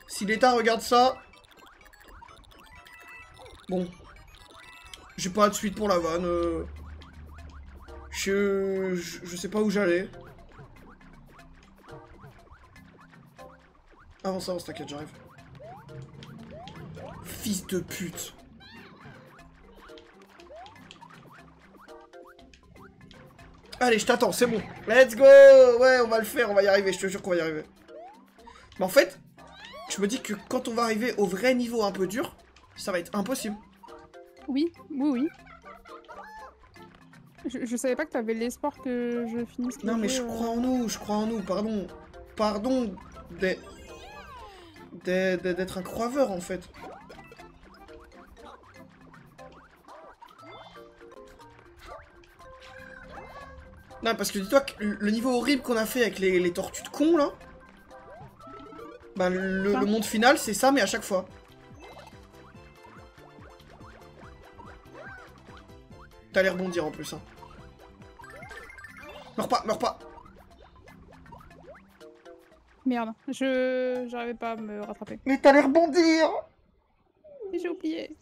Si l'État regarde ça... Bon. J'ai pas de suite pour la vanne. Je sais pas où j'allais. Avance, t'inquiète, j'arrive. fils de pute. Allez, je t'attends, c'est bon. Let's go. Ouais, on va le faire, on va y arriver, je te jure qu'on va y arriver. Mais en fait, je me dis que quand on va arriver au vrai niveau un peu dur, ça va être impossible. Oui, oui, oui. Je savais pas que t'avais l'espoir que je finisse. Non, mais je crois en nous, pardon. Pardon d'être un croiveur, en fait. Non, parce que dis-toi que le niveau horrible qu'on a fait avec les tortues de con, là... Bah, le monde final, c'est ça, mais à chaque fois. T'as l'air bondir, en plus, hein. Meurs pas, meurs pas. Merde, j'arrivais pas à me rattraper. Mais t'as l'air bondir. J'ai oublié.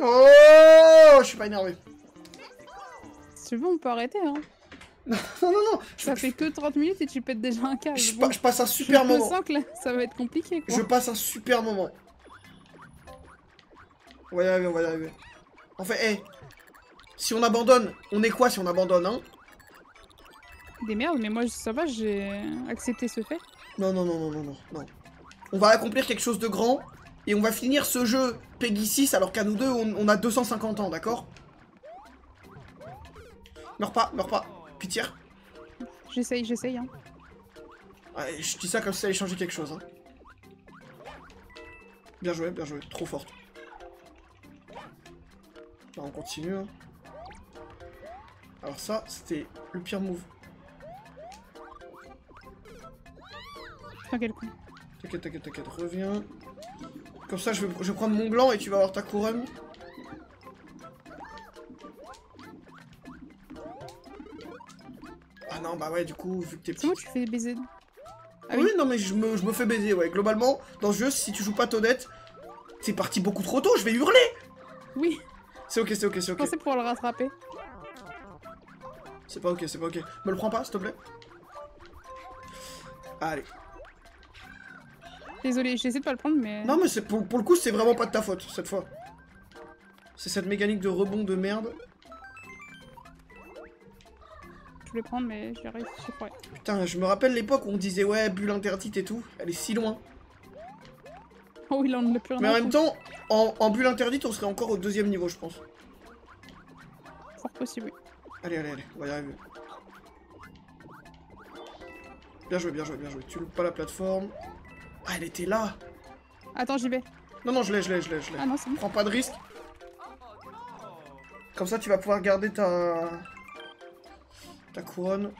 Oh, je suis pas énervé. Si tu veux, on peut arrêter, hein. Non, non, non. Ça fait que 30 minutes et tu pètes déjà un câble. Je passe un super moment. Je sens que là, ça va être compliqué, quoi. Je passe un super moment. On va y arriver, on va y arriver. En fait, hé. Si on abandonne, on est quoi si on abandonne, hein? Des merdes, mais moi, ça va, j'ai accepté ce fait. Non, non, non, non, non, non, non. On va accomplir quelque chose de grand, et on va finir ce jeu Peggy 6, alors qu'à nous deux, on a 250 ans, d'accord? Meurs pas, pitié. J'essaye, hein. Ouais, je dis ça comme si ça allait changer quelque chose, hein. Bien joué, trop forte. Là, on continue, hein. Alors ça, c'était le pire move. À quel point? T'inquiète, reviens. Comme ça, je vais prendre mon gland et tu vas avoir ta couronne. Ah non, bah ouais, du coup, vu que t'es petit... Comment tu fais baiser? Ah oui, non, mais je me fais baiser, ouais. Globalement, dans ce jeu, si tu joues pas Toadette, c'est parti beaucoup trop tôt, je vais hurler. Oui. C'est ok. Je pensais pouvoir le rattraper. C'est pas ok. Me le prends pas, s'il te plaît. Allez. Désolé, j'essaie de pas le prendre, mais... Non, mais pour le coup, c'est vraiment pas de ta faute, cette fois. C'est cette mécanique de rebond de merde. Je voulais prendre, mais j'y arrive, je crois. Putain, je me rappelle l'époque où on disait, ouais, bulle interdite et tout. Elle est si loin. Oh oui, là, on ne l'a plus rien. Mais en même temps, en bulle interdite, on serait encore au 2e niveau, je pense. Fort possible, oui. Allez, on va y arriver. Bien joué. Tu loupes pas la plateforme. Ah, elle était là. Attends, j'y vais. Non, je l'ai. Ah non, c'est bon. Prends pas de risque. Comme ça, tu vas pouvoir garder ta couronne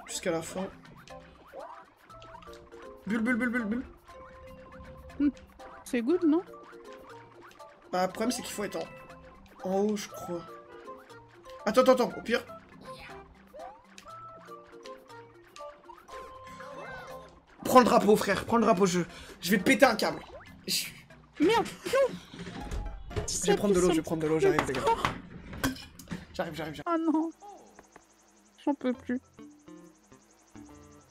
jusqu'à la fin. Bulle. C'est good, non? Bah, le problème, c'est qu'il faut être en haut, je crois. Attends, au pire. Prends le drapeau, frère, je vais péter un câble. Merde, non! Je vais prendre de l'eau, j'arrive, les gars. J'arrive. Ah non! J'en peux plus.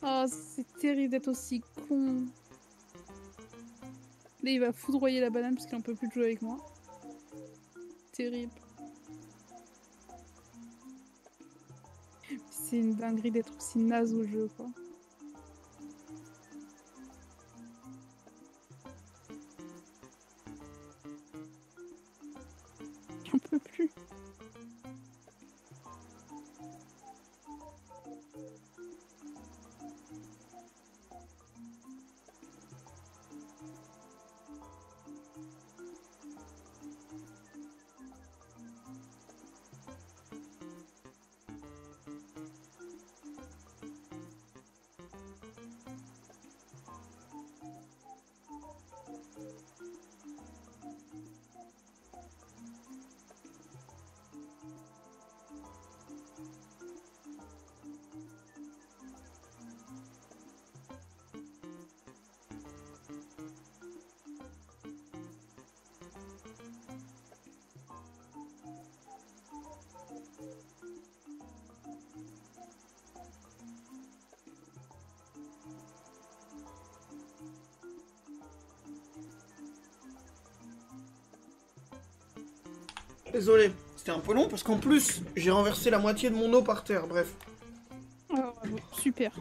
Oh, c'est terrible d'être aussi con. Là, il va foudroyer la banane parce qu'il en peut plus de jouer avec moi. Terrible. C'est une dinguerie d'être aussi naze au jeu, quoi. J'en peux plus. Désolé, c'était un peu long parce qu'en plus, j'ai renversé la moitié de mon eau par terre, bref. Oh, bravo. Super.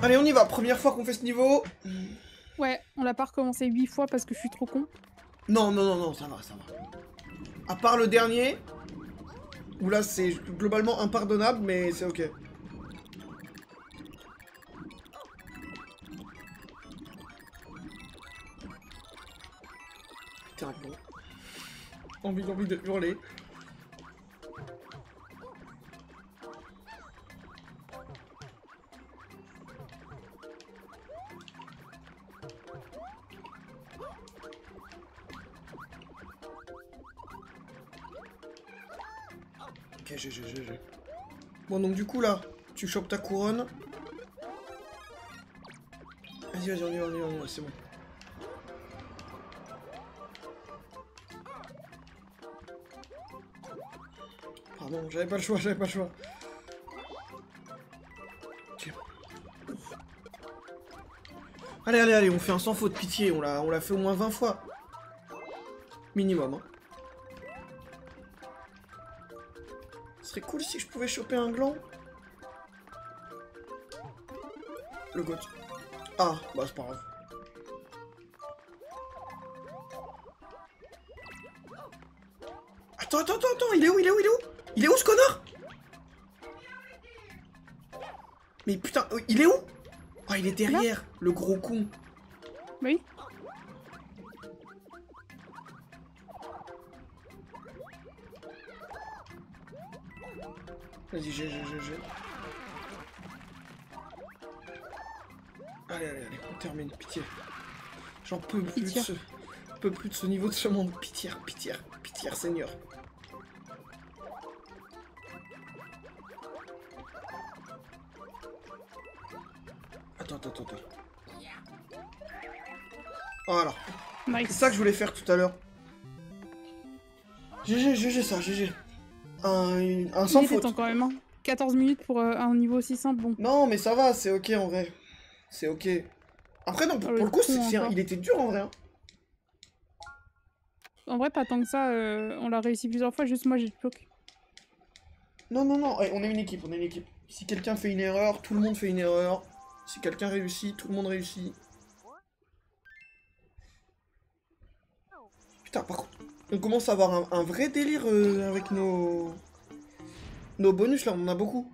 Allez, on y va, première fois qu'on fait ce niveau. Ouais, on l'a pas recommencé 8 fois parce que je suis trop con. Non, non, non, non, ça va, ça va. À part le dernier, où là c'est globalement impardonnable, mais c'est ok. Putain, bon. Envie de hurler. Ok, GG. Bon, donc du coup, là, tu chopes ta couronne. Vas-y, on y va, c'est bon. Pardon, j'avais pas le choix. Ok. Allez, on fait un sans faute, pitié, on l'a fait au moins 20 fois. Minimum, hein. Ce serait cool si je pouvais choper un gland. Le goth. Ah, bah c'est pas grave. Attends, il est où Il est où ce connard? Mais putain, il est où? Oh, il est derrière, le gros con. Oui. Vas-y, j'ai. Allez, on termine, pitié. J'en peux plus de ce niveau de ce monde. Pitié, Seigneur. Attends. Voilà. Nice. C'est ça que je voulais faire tout à l'heure. GG. Un sans faute. Quand même, hein. 14 minutes pour un niveau aussi simple, bon. Non, mais ça va, c'est ok en vrai. C'est ok. Après, non, pour le coup, il était dur en vrai. Hein. En vrai, pas tant que ça, on l'a réussi plusieurs fois, juste moi j'ai bloqué. Non, on est une équipe, Si quelqu'un fait une erreur, tout le monde fait une erreur. Si quelqu'un réussit, tout le monde réussit. Putain, par contre, on commence à avoir un vrai délire avec nos bonus là, on en a beaucoup.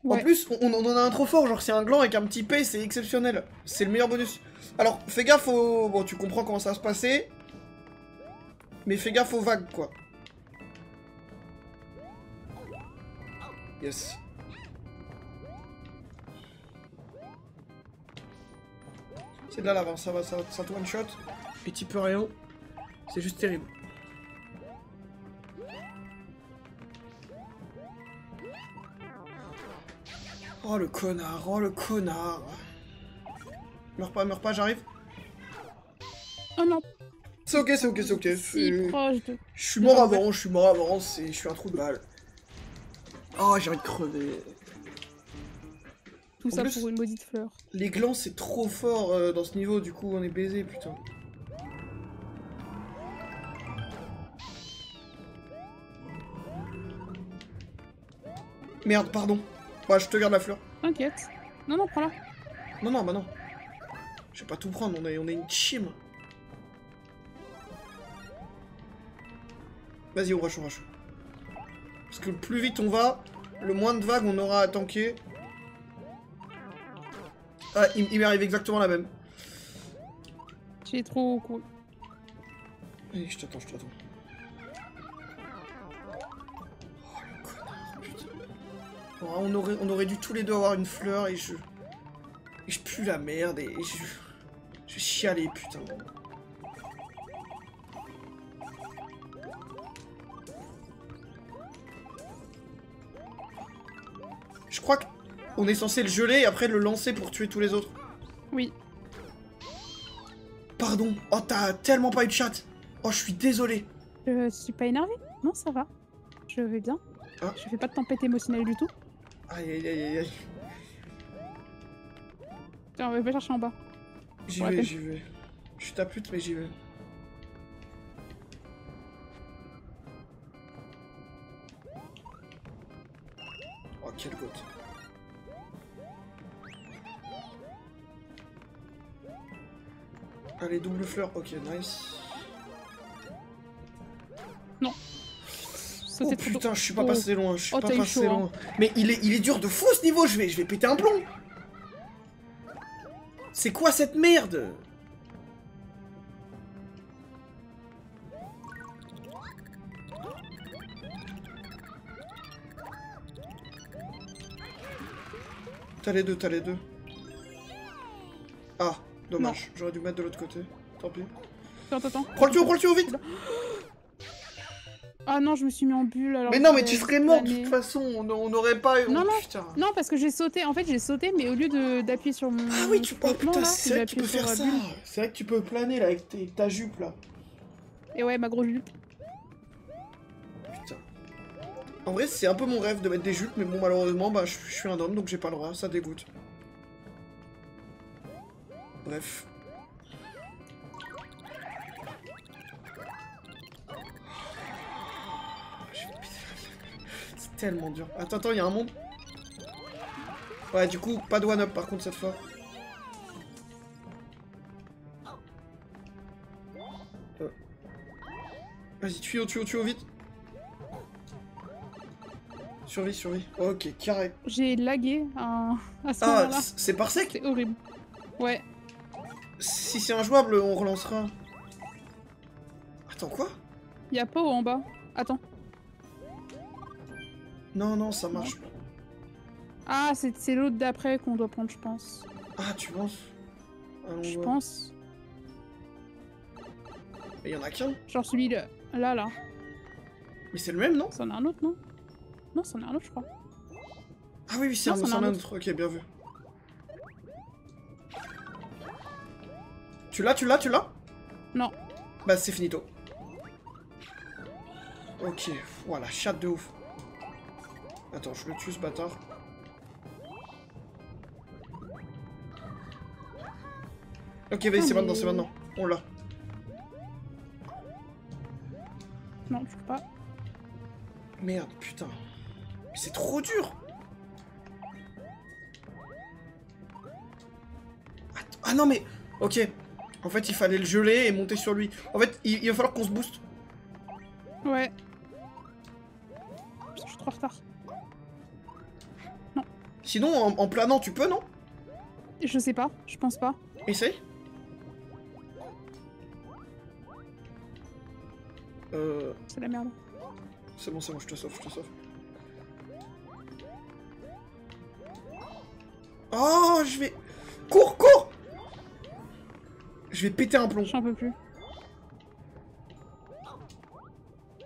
Ouais. En plus, on en a un trop fort, genre c'est un gland avec un petit P, c'est exceptionnel. C'est le meilleur bonus. Alors, fais gaffe au... Bon, tu comprends comment ça va se passer. Mais fais gaffe aux vagues, quoi. Yes. C'est de la lave, hein. Ça te one shot. Et tu peux rien. C'est juste terrible. Oh le connard. Meurs pas, j'arrive. Oh non. C'est ok. Si proche de... Je suis mort avant, je suis un trou de balle. Oh, j'ai envie de crever. Tout ça pour une maudite fleur. Les glands, c'est trop fort dans ce niveau, du coup, on est baisé, putain. Merde, pardon. Ouais, je te garde la fleur. T'inquiète. Non, prends-la. Non, bah non. Je vais pas tout prendre, on est une team. Vas-y, on rush. Parce que plus vite on va, le moins de vagues on aura à tanker. Ah, il m'arrive exactement la même. J'ai trop couru. Allez, je t'attends. Oh, le connard, putain. Oh, on aurait dû tous les deux avoir une fleur et je pue la merde et je chialais, putain. Je crois qu'on est censé le geler et après le lancer pour tuer tous les autres. Oui. Pardon. Oh, t'as tellement pas eu de chat. Oh, je suis désolé. Je suis pas énervée. Non, ça va. Je vais bien. Ah. Je fais pas de tempête émotionnelle du tout. Aïe. Tiens, on va pas chercher en bas. J'y vais. Je suis ta pute, mais j'y vais. quel goût. Allez, double fleur. Ok, nice. Non. Ça, Oh putain, je suis pas passé loin. Je suis pas passé loin. Mais il est dur de fou ce niveau. Je vais péter un plomb. C'est quoi cette merde? T'as les deux, t'as les deux. Ah, dommage. J'aurais dû mettre de l'autre côté. Tant pis. Attends. Prends le tuyau, vite. Ah non, je me suis mis en bulle alors. Mais non, mais tu serais mort de toute façon. On n'aurait pas... Non, non. Putain. Non, parce que j'ai sauté. En fait, j'ai sauté, mais au lieu d'appuyer sur mon... Ah oui, tu peux... Oh putain, c'est vrai que tu peux faire ça. Bulle. C'est vrai que tu peux planer là avec ta jupe là. Et ouais, ma grosse jupe. Putain. En vrai, c'est un peu mon rêve de mettre des jupes, mais bon, malheureusement, bah, je suis un homme, donc j'ai pas le droit, ça dégoûte. Bref. C'est tellement dur. Attends, il y a un monde. Ouais, du coup, pas de one-up par contre cette fois. Vas-y, tuyau, vite. Survie. Ok, carré. J'ai lagué à ce moment-là. Ah, c'est par sec? C'est horrible. Ouais. Si c'est injouable, on relancera. Attends, quoi? Y'a pas en bas. Attends. Non, ça marche. Ah, c'est l'autre d'après qu'on doit prendre, je pense. Ah, tu penses? Allons Je voir. pense. Mais y en a qu'un. Genre celui-là. Là. Mais c'est le même, non? C'en a un autre, non? Non, c'en a un autre, je crois. Ah oui, c'est Non, c'en a un un autre. Ok, bien vu. Tu l'as? Non. Bah, c'est finito. Ok, voilà, chatte de ouf. Attends, je le tue, ce bâtard. Ok, vas-y, c'est maintenant. On l'a. Non, je peux pas. Merde, putain. Mais c'est trop dur. Attends. Ah non, mais... Ok. En fait, il fallait le geler et monter sur lui. En fait, il va falloir qu'on se booste. Ouais. Je suis trop en retard. Non. Sinon, en planant, tu peux, non? Je sais pas, je pense pas. Essaye. C'est la merde. C'est bon, je te sauve. Oh, je vais... Cours! Je vais péter un plomb. J'en peux plus.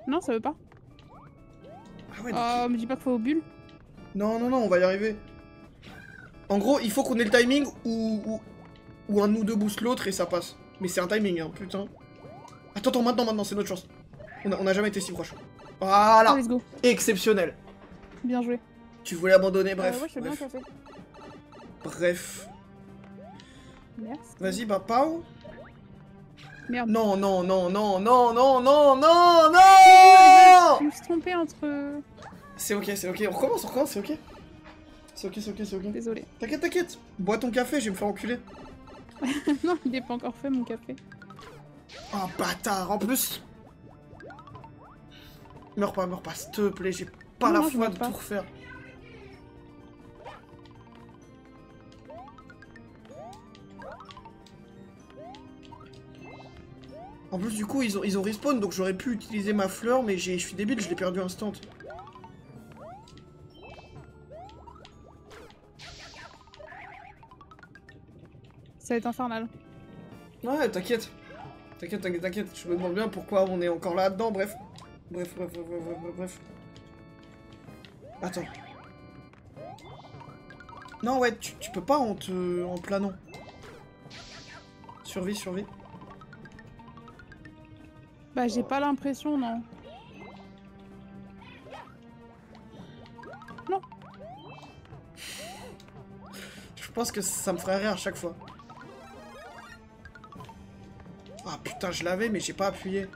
Non, ça veut pas. Ah ouais, Oh, me dis pas qu'il faut au bulle. Non, on va y arriver. En gros, il faut qu'on ait le timing ou un de nous deux booste l'autre et ça passe. Mais c'est un timing, hein, putain. Attends, maintenant, c'est notre chance. On a jamais été si proche. Voilà. Oh, let's go. Exceptionnel. Bien joué. Tu voulais abandonner, bref. Ouais, je fais bien un café. Bref. Merci. Vas-y, bah, Pau. Merde. Non. Je me suis trompée entre... C'est ok. On recommence, c'est ok. C'est ok. Désolée. T'inquiète. Bois ton café, je vais me faire enculer. Non, il est pas encore fait, mon café. Oh, bâtard, en plus. Meurs pas, s'il te plaît, j'ai pas la foi de tout refaire. En plus, du coup, ils ont respawn, donc j'aurais pu utiliser ma fleur, mais je suis débile, je l'ai perdu instant. Ça va être infernal. Ouais, t'inquiète. Je me demande bien pourquoi on est encore là-dedans, bref. Attends. Non, ouais, tu peux pas en planant. Survie. Bah, j'ai pas l'impression, non. Non. Je pense que ça me ferait rire à chaque fois. Ah putain, je l'avais, mais j'ai pas appuyé.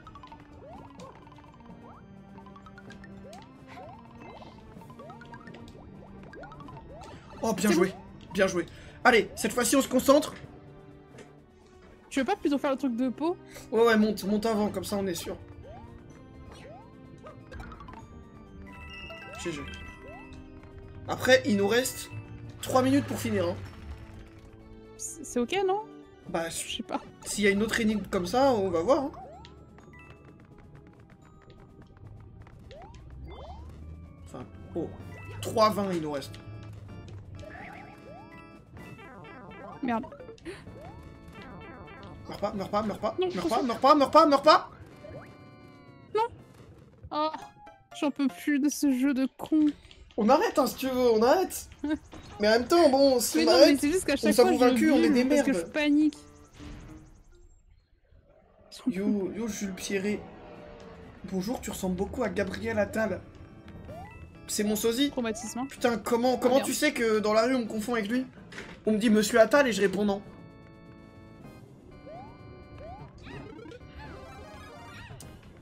Oh, bien joué. Bien joué. Allez, cette fois-ci, on se concentre. Tu veux pas plutôt faire le truc de peau? Ouais, ouais, monte avant, comme ça, on est sûr. GG. Après, il nous reste 3 minutes pour finir, hein. C'est ok, non? Bah, Je sais pas. s'il y a une autre énigme comme ça, on va voir, hein. Enfin, oh, 3,20 il nous reste. Merde. Meurs pas, meurs pas, meurs pas, Non, meurs pas, meurs pas, meurs pas, meurs pas. Oh, j'en peux plus de ce jeu de con. On arrête, hein, si tu veux, on arrête. Mais en même temps, bon, si Mais on non, mais arrête, c'est juste qu'à on chaque s'avoue fois, vaincu, on est des parce que je merdes. panique. Yo, Jules Pierret. Bonjour, tu ressembles beaucoup à Gabriel Attal. C'est mon sosie. Traumatisme, hein. Putain, comment merde. tu sais que dans la rue on me confond avec lui? On me dit Monsieur Attal et je réponds non.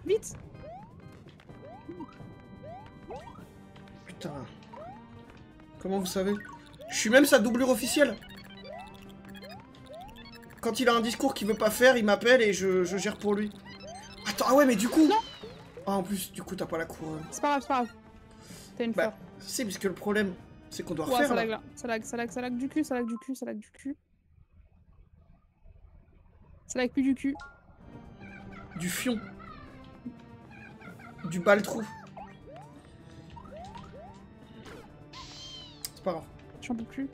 Vite. Putain. Comment vous savez? Je suis même sa doublure officielle. Quand il a un discours qu'il veut pas faire, il m'appelle et je gère pour lui. Attends, ah ouais, mais du coup... Non. Ah, en plus, du coup, t'as pas la couronne. C'est pas grave, c'est pas grave. T'as une fleur. Bah, c'est parce que le problème, c'est qu'on doit Ouais, refaire, ça là. lag là. Ça lag du cul, ça lag du cul, ça lag du cul. Ça lag plus du cul. Du fion. Du baltrou. C'est pas grave. J'en peux plus.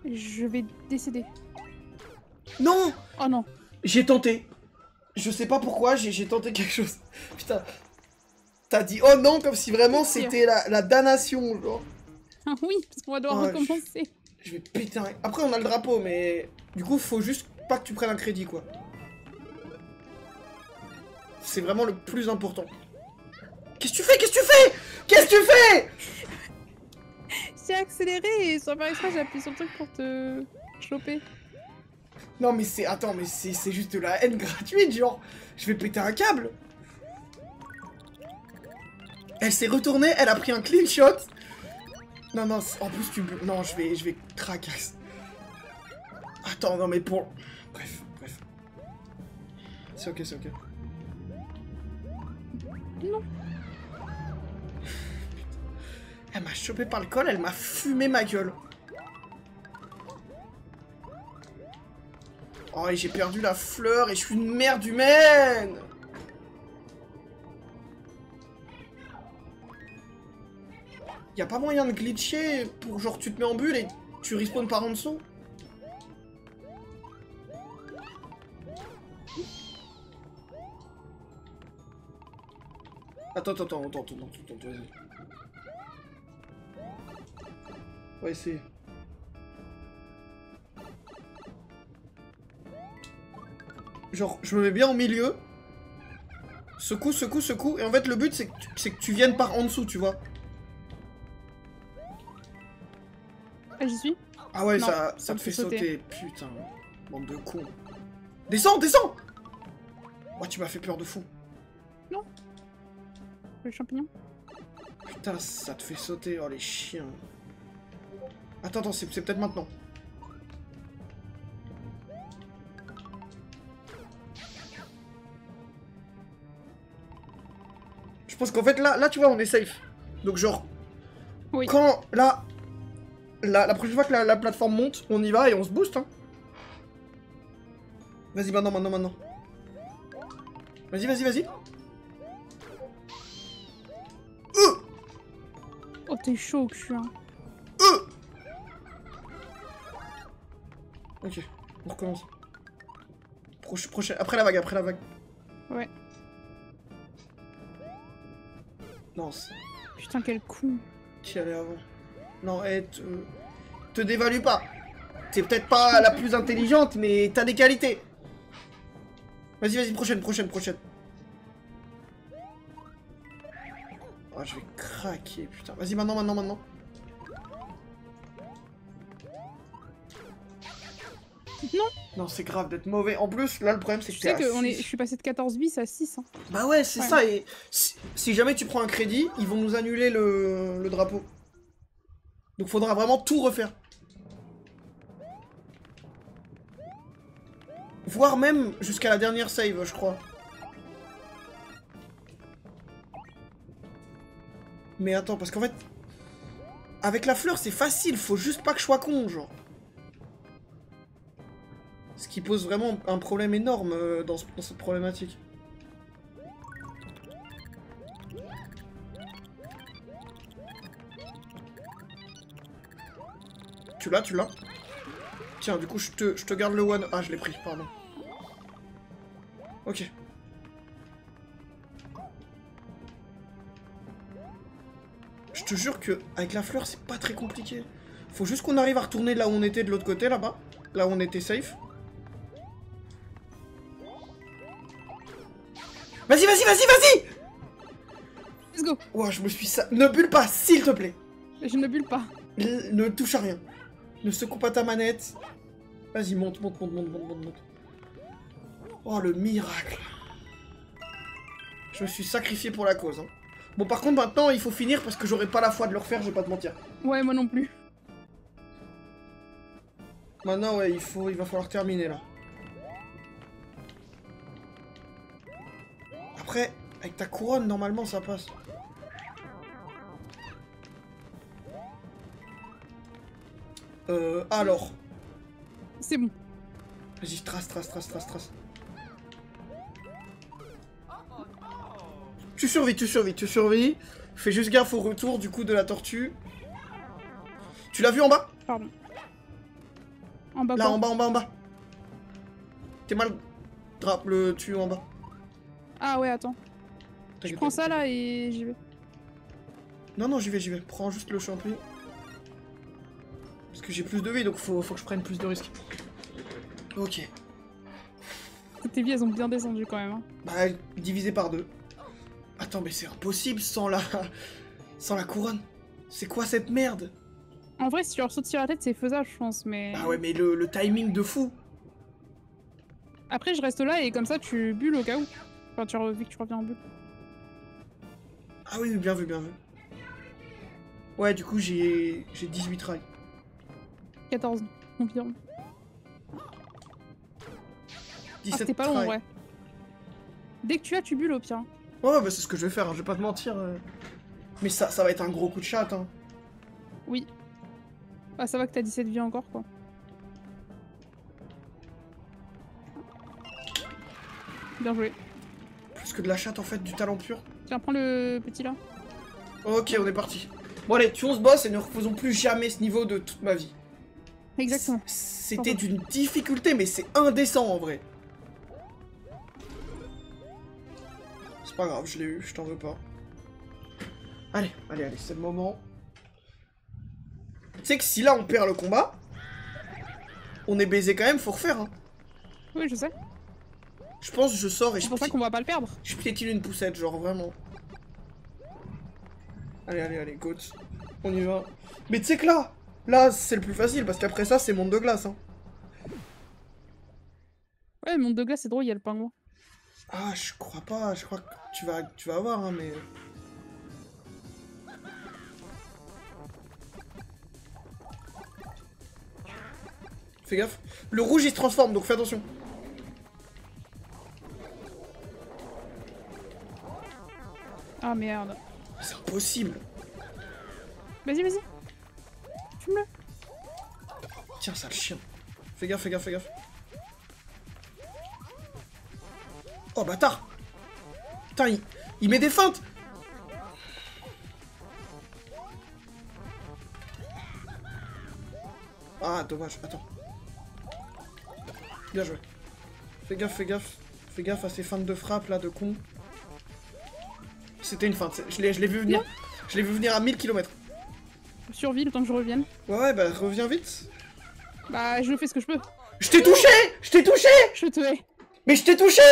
Je vais décéder. Non! Oh non. J'ai tenté. Je sais pas pourquoi, j'ai tenté quelque chose. Putain. T'as dit oh non, comme si vraiment c'était la damnation, genre. Ah oui, parce qu'on va devoir Oh, recommencer. Je vais péter un... Après, on a le drapeau, mais... Du coup, faut juste pas que tu prennes un crédit, quoi. C'est vraiment le plus important. Qu'est-ce que tu fais? Qu'est-ce que tu fais? Qu'est-ce que tu fais? J'ai accéléré et sans faire exprès, j'ai appuyé sur le truc pour te choper. Non, mais c'est... Attends, mais c'est juste de la haine gratuite, genre. Je vais péter un câble. Elle s'est retournée, elle a pris un clean shot. Non, non, en plus tu... Non, je vais craquer. Attends, non mais pour... Bref. C'est ok, c'est ok. Non. Elle m'a chopé par le col, elle m'a fumé ma gueule. Oh, et j'ai perdu la fleur et je suis une merde humaine. Y a pas moyen de glitcher pour genre tu te mets en bulle et tu respawns par en dessous? Attends, vas-y. On va essayer. Genre, je me mets bien au milieu. Secoue, et en fait le but c'est que tu viennes par en dessous, tu vois. Ah, j'y suis. Ah ouais, Non, ça te fait sauter. putain. Bande de cons. Descends! Oh, tu m'as fait peur de fou. Le champignon. Putain, ça te fait sauter, oh les chiens. Attends, c'est peut-être maintenant. Je pense qu'en fait, là, tu vois, on est safe. Donc genre, Oui. quand, là, la prochaine fois que la plateforme monte, on y va et on se booste, hein. Vas-y, maintenant. Vas-y. Oh, t'es chaud au cul, hein. Ok, on recommence. Prochain, après la vague. Ouais. Non, Putain, quel con. qui allait avant. Non, te dévalue pas. T'es peut-être pas la plus intelligente, mais t'as des qualités. Vas-y, prochaine. Oh, je vais craquer, putain. Vas-y, maintenant. Non. Non, c'est grave d'être mauvais. En plus, là, le problème, c'est que Tu sais t'es à que 6. je suis passé de 14 bis à 6. Hein. Bah ouais, c'est Ouais. ça. Et si jamais tu prends un crédit, ils vont nous annuler le drapeau. Donc faudra vraiment tout refaire. Voire même jusqu'à la dernière save, je crois. Mais attends, parce qu'en fait... Avec la fleur, c'est facile, faut juste pas que je sois con, genre. Ce qui pose vraiment un problème énorme dans cette problématique. Tu l'as, tu l'as? Tiens, du coup, je te garde le one... Ah, je l'ai pris, pardon. Ok. Je te jure que avec la fleur, c'est pas très compliqué. Faut juste qu'on arrive à retourner là où on était de l'autre côté, là-bas. Là où on était safe. Vas-y, vas-y, vas-y, vas-y! Let's go. Ouah, je me suis... Ne bulle pas, s'il te plaît. Je ne bulle pas. Ne touche à rien. Ne secoue pas ta manette. Vas-y, monte, monte, monte, monte, monte, monte, monte. Oh, le miracle. Je me suis sacrifié pour la cause. Hein. Bon, par contre, maintenant, il faut finir parce que j'aurai pas la foi de le refaire, je vais pas te mentir. Ouais, moi non plus. Maintenant, ouais, il va falloir terminer, là. Après, avec ta couronne, normalement, ça passe. Alors. C'est bon. Vas-y, trace, trace, trace, trace, trace. Tu survis, tu survis, tu survis. Fais juste gaffe au retour, du coup, de la tortue. Tu l'as vu en bas? Pardon. En bas Là, quoi? en bas, en bas, en bas. T'es mal... Drape le tuyau en bas. Ah ouais, attends. Je prends ça là et j'y vais. Non, non, j'y vais, j'y vais. Prends juste le champi. Parce que j'ai plus de vie, donc faut que je prenne plus de risques. Ok. Tes vies, elles ont bien descendu quand même. Hein. Bah, divisé par 2. Attends, mais c'est impossible sans la... sans la couronne. C'est quoi cette merde? En vrai, si tu leur sautes sur la tête, c'est faisable, je pense, mais... Ah ouais, mais le timing de fou. Après, je reste là et comme ça, tu bulles au cas où. Enfin, vu que tu reviens en bulle. Ah oui, bien vu, bien vu. Ouais, du coup, j'ai 18 rails. 14, environ. 17 Ah, c'était pas long, trails. ouais. Dès que tu as, tu bulles au pire. Ouais, bah c'est ce que je vais faire, hein, je vais pas te mentir. Mais ça va être un gros coup de chat, hein. Oui. Ah, ça va que t'as 17 vies encore, quoi. Bien joué. Plus que de la chatte, en fait, du talent pur. Tiens, prends le petit là. Ok, on est parti. Bon allez, tuons ce boss et ne refaisons plus jamais ce niveau de toute ma vie. Exactement. C'était d'une difficulté, mais c'est indécent en vrai. C'est pas grave, je l'ai eu, je t'en veux pas. Allez, allez, allez, c'est le moment. Tu sais que si là on perd le combat, on est baisé quand même, faut refaire. Hein. Oui, je sais. Je pense que je sors et C'est pour ça qu'on va pas le perdre. je piétine une poussette, genre vraiment. Allez, allez, allez, goat. On y va. Mais tu sais que là, c'est le plus facile, parce qu'après ça, c'est monde de glace. Hein. Ouais, le monde de glace, c'est drôle, il y a le pingouin. Ah, je crois pas, je crois que tu vas avoir, hein, mais... Fais gaffe. Le rouge, il se transforme, donc fais attention. Ah merde. C'est impossible. Vas-y, vas-y. Fume-le. Tiens, sale chien. Fais gaffe, fais gaffe, fais gaffe. Oh, bâtard. Putain, il met des feintes. Ah, dommage, attends. Bien joué. Fais gaffe, fais gaffe. Fais gaffe à ces feintes de frappe, là, de con. C'était une feinte, je l'ai vu venir. Je l'ai vu venir à 1000 km. Survie le temps que je revienne. Ouais, bah reviens vite. Bah, je fais ce que je peux. Je t'ai touché. Je t'ai touché. Je te hais. Mais je t'ai touché.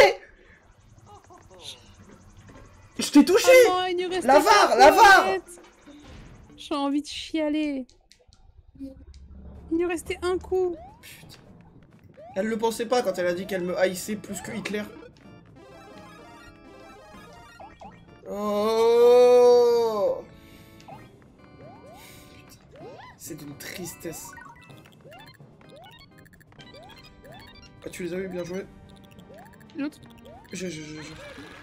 Je t'ai touché. Oh non, il nous reste La VAR, la VAR. J'ai envie de chialer. Il nous restait un coup. Putain. Elle le pensait pas quand elle a dit qu'elle me haïssait plus que Hitler. Oh. C'est d'une tristesse. Ah, tu les as eu, bien joué. L'autre?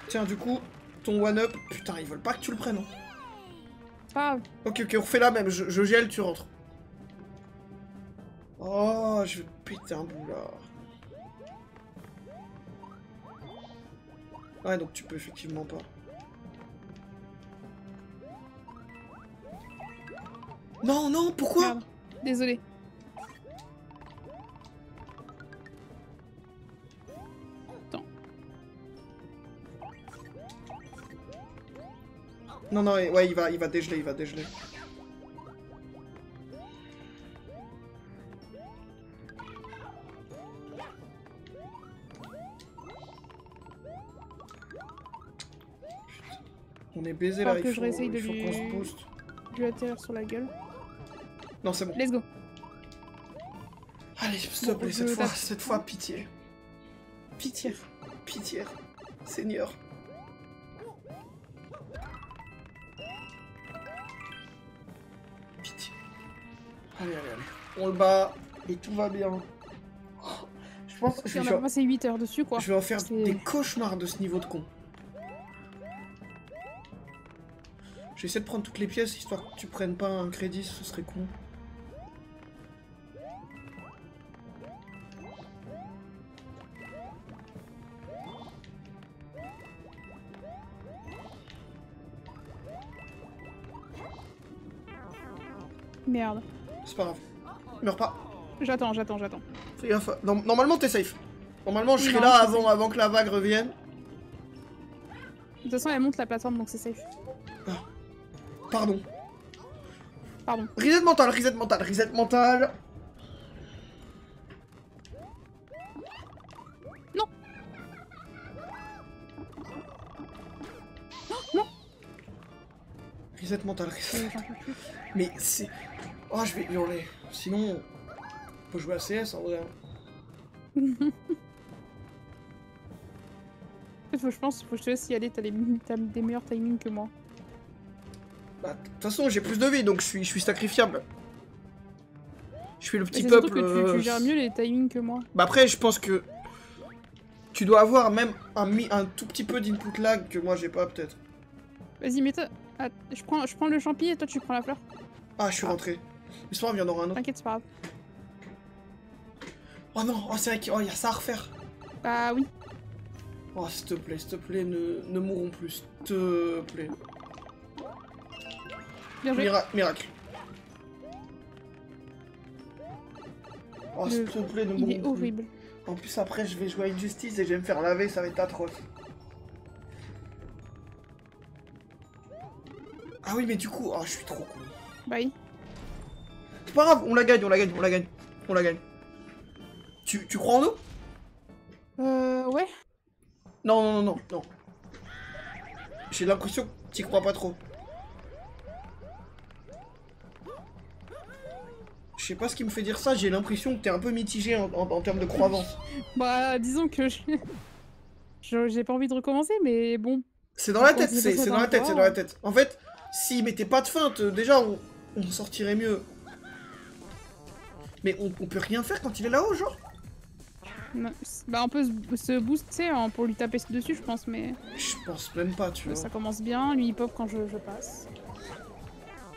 Tiens, du coup, ton one-up... Putain, ils veulent pas que tu le prennes. Hein. Pas grave. Ok, on refait la même. Je gèle, tu rentres. Oh, je vais péter un boulard. Ouais, donc tu peux effectivement pas. Non, non, pourquoi? Merde. Désolé. Attends. Non, non, ouais, il va dégeler, il va dégeler. On est baisé là, Alors que je réessaye de il faut qu'on se booste. lui atterrir sur la gueule. Non, c'est bon. Let's go. Allez, s'il te plaît, cette fois, pitié. Pitié. Pitié. Seigneur. Pitié. Allez, allez, allez. On le bat et tout va bien. Oh, je pense que On a passé 8 heures dessus, quoi. je vais en faire des cauchemars de ce niveau de con. Je vais essayer de prendre toutes les pièces, histoire que tu prennes pas un crédit, ce serait con. Merde. C'est pas grave. Meurs pas. J'attends. Fais gaffe. Normalement, t'es safe. Normalement, je serai Non, là je suis avant que la vague revienne. De toute façon, elle monte la plateforme, donc c'est safe. Pardon. Pardon. Reset mental, reset mental, reset mental. Non. Non. Reset mental, reset. J'en peux plus. Mais c'est... Oh, je vais hurler. Sinon, on peut jouer à CS en vrai. Je pense faut que je te laisse y aller, t'as des meilleurs timings que moi. Bah, de toute façon, j'ai plus de vie, donc je suis sacrifiable. Je suis le petit Mais c'est surtout peuple... que tu gères mieux les timings que moi. Bah après, je pense que... Tu dois avoir même un tout petit peu d'input lag que moi j'ai pas, peut-être. Vas-y, mets-toi... Ah, je prends le champi et toi tu prends la fleur. Ah, je suis rentré. Mais c'est pas grave, il y en aura un autre. T'inquiète, c'est pas grave. Oh non, oh, c'est vrai qu'il y a ça à refaire. Bah oui. Oh, s'il te plaît, ne mourrons plus, s'il te plaît. Bien joué. Miracle. Oh, s'il te plaît, ne mourrons Il est plus. horrible. En plus, après, je vais jouer à Injustice et je vais me faire laver, ça va être atroce. Ah oui, mais du coup, oh, je suis trop con. Bah oui. C'est pas grave, on la gagne. Tu crois en nous? Ouais. Non. J'ai l'impression que t'y crois pas trop. Je sais pas ce qui me fait dire ça, j'ai l'impression que t'es un peu mitigé en termes de croyance. Bah disons que j'ai pas envie de recommencer, mais bon. C'est dans la tête, c'est dans la tête. En fait, s'ils mettaient pas de feinte, déjà on sortirait mieux. Mais on peut rien faire quand il est là-haut, genre? Non, bah on peut se booster hein, pour lui taper dessus, je pense, mais... Je pense même pas, tu vois. Ça commence bien, lui il pop quand je passe.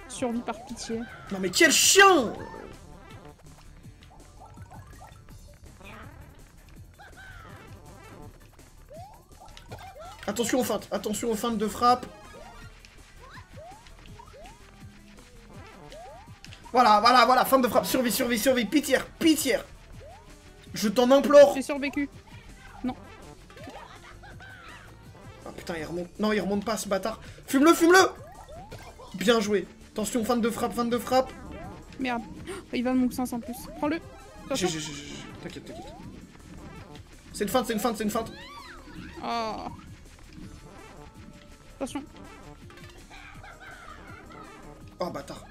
Survie par pitié. Non mais quel chien! Attention aux feintes de frappe. Voilà, feinte de frappe, survie, pitié. Je t'en implore. J'ai survécu. Non. Ah putain, il remonte. Non, il remonte pas ce bâtard. Fume-le. Bien joué. Attention, feinte de frappe. Merde. Il va de mon sens en plus. Prends-le. T'inquiète. C'est une feinte. Oh. Attention. Oh, bâtard.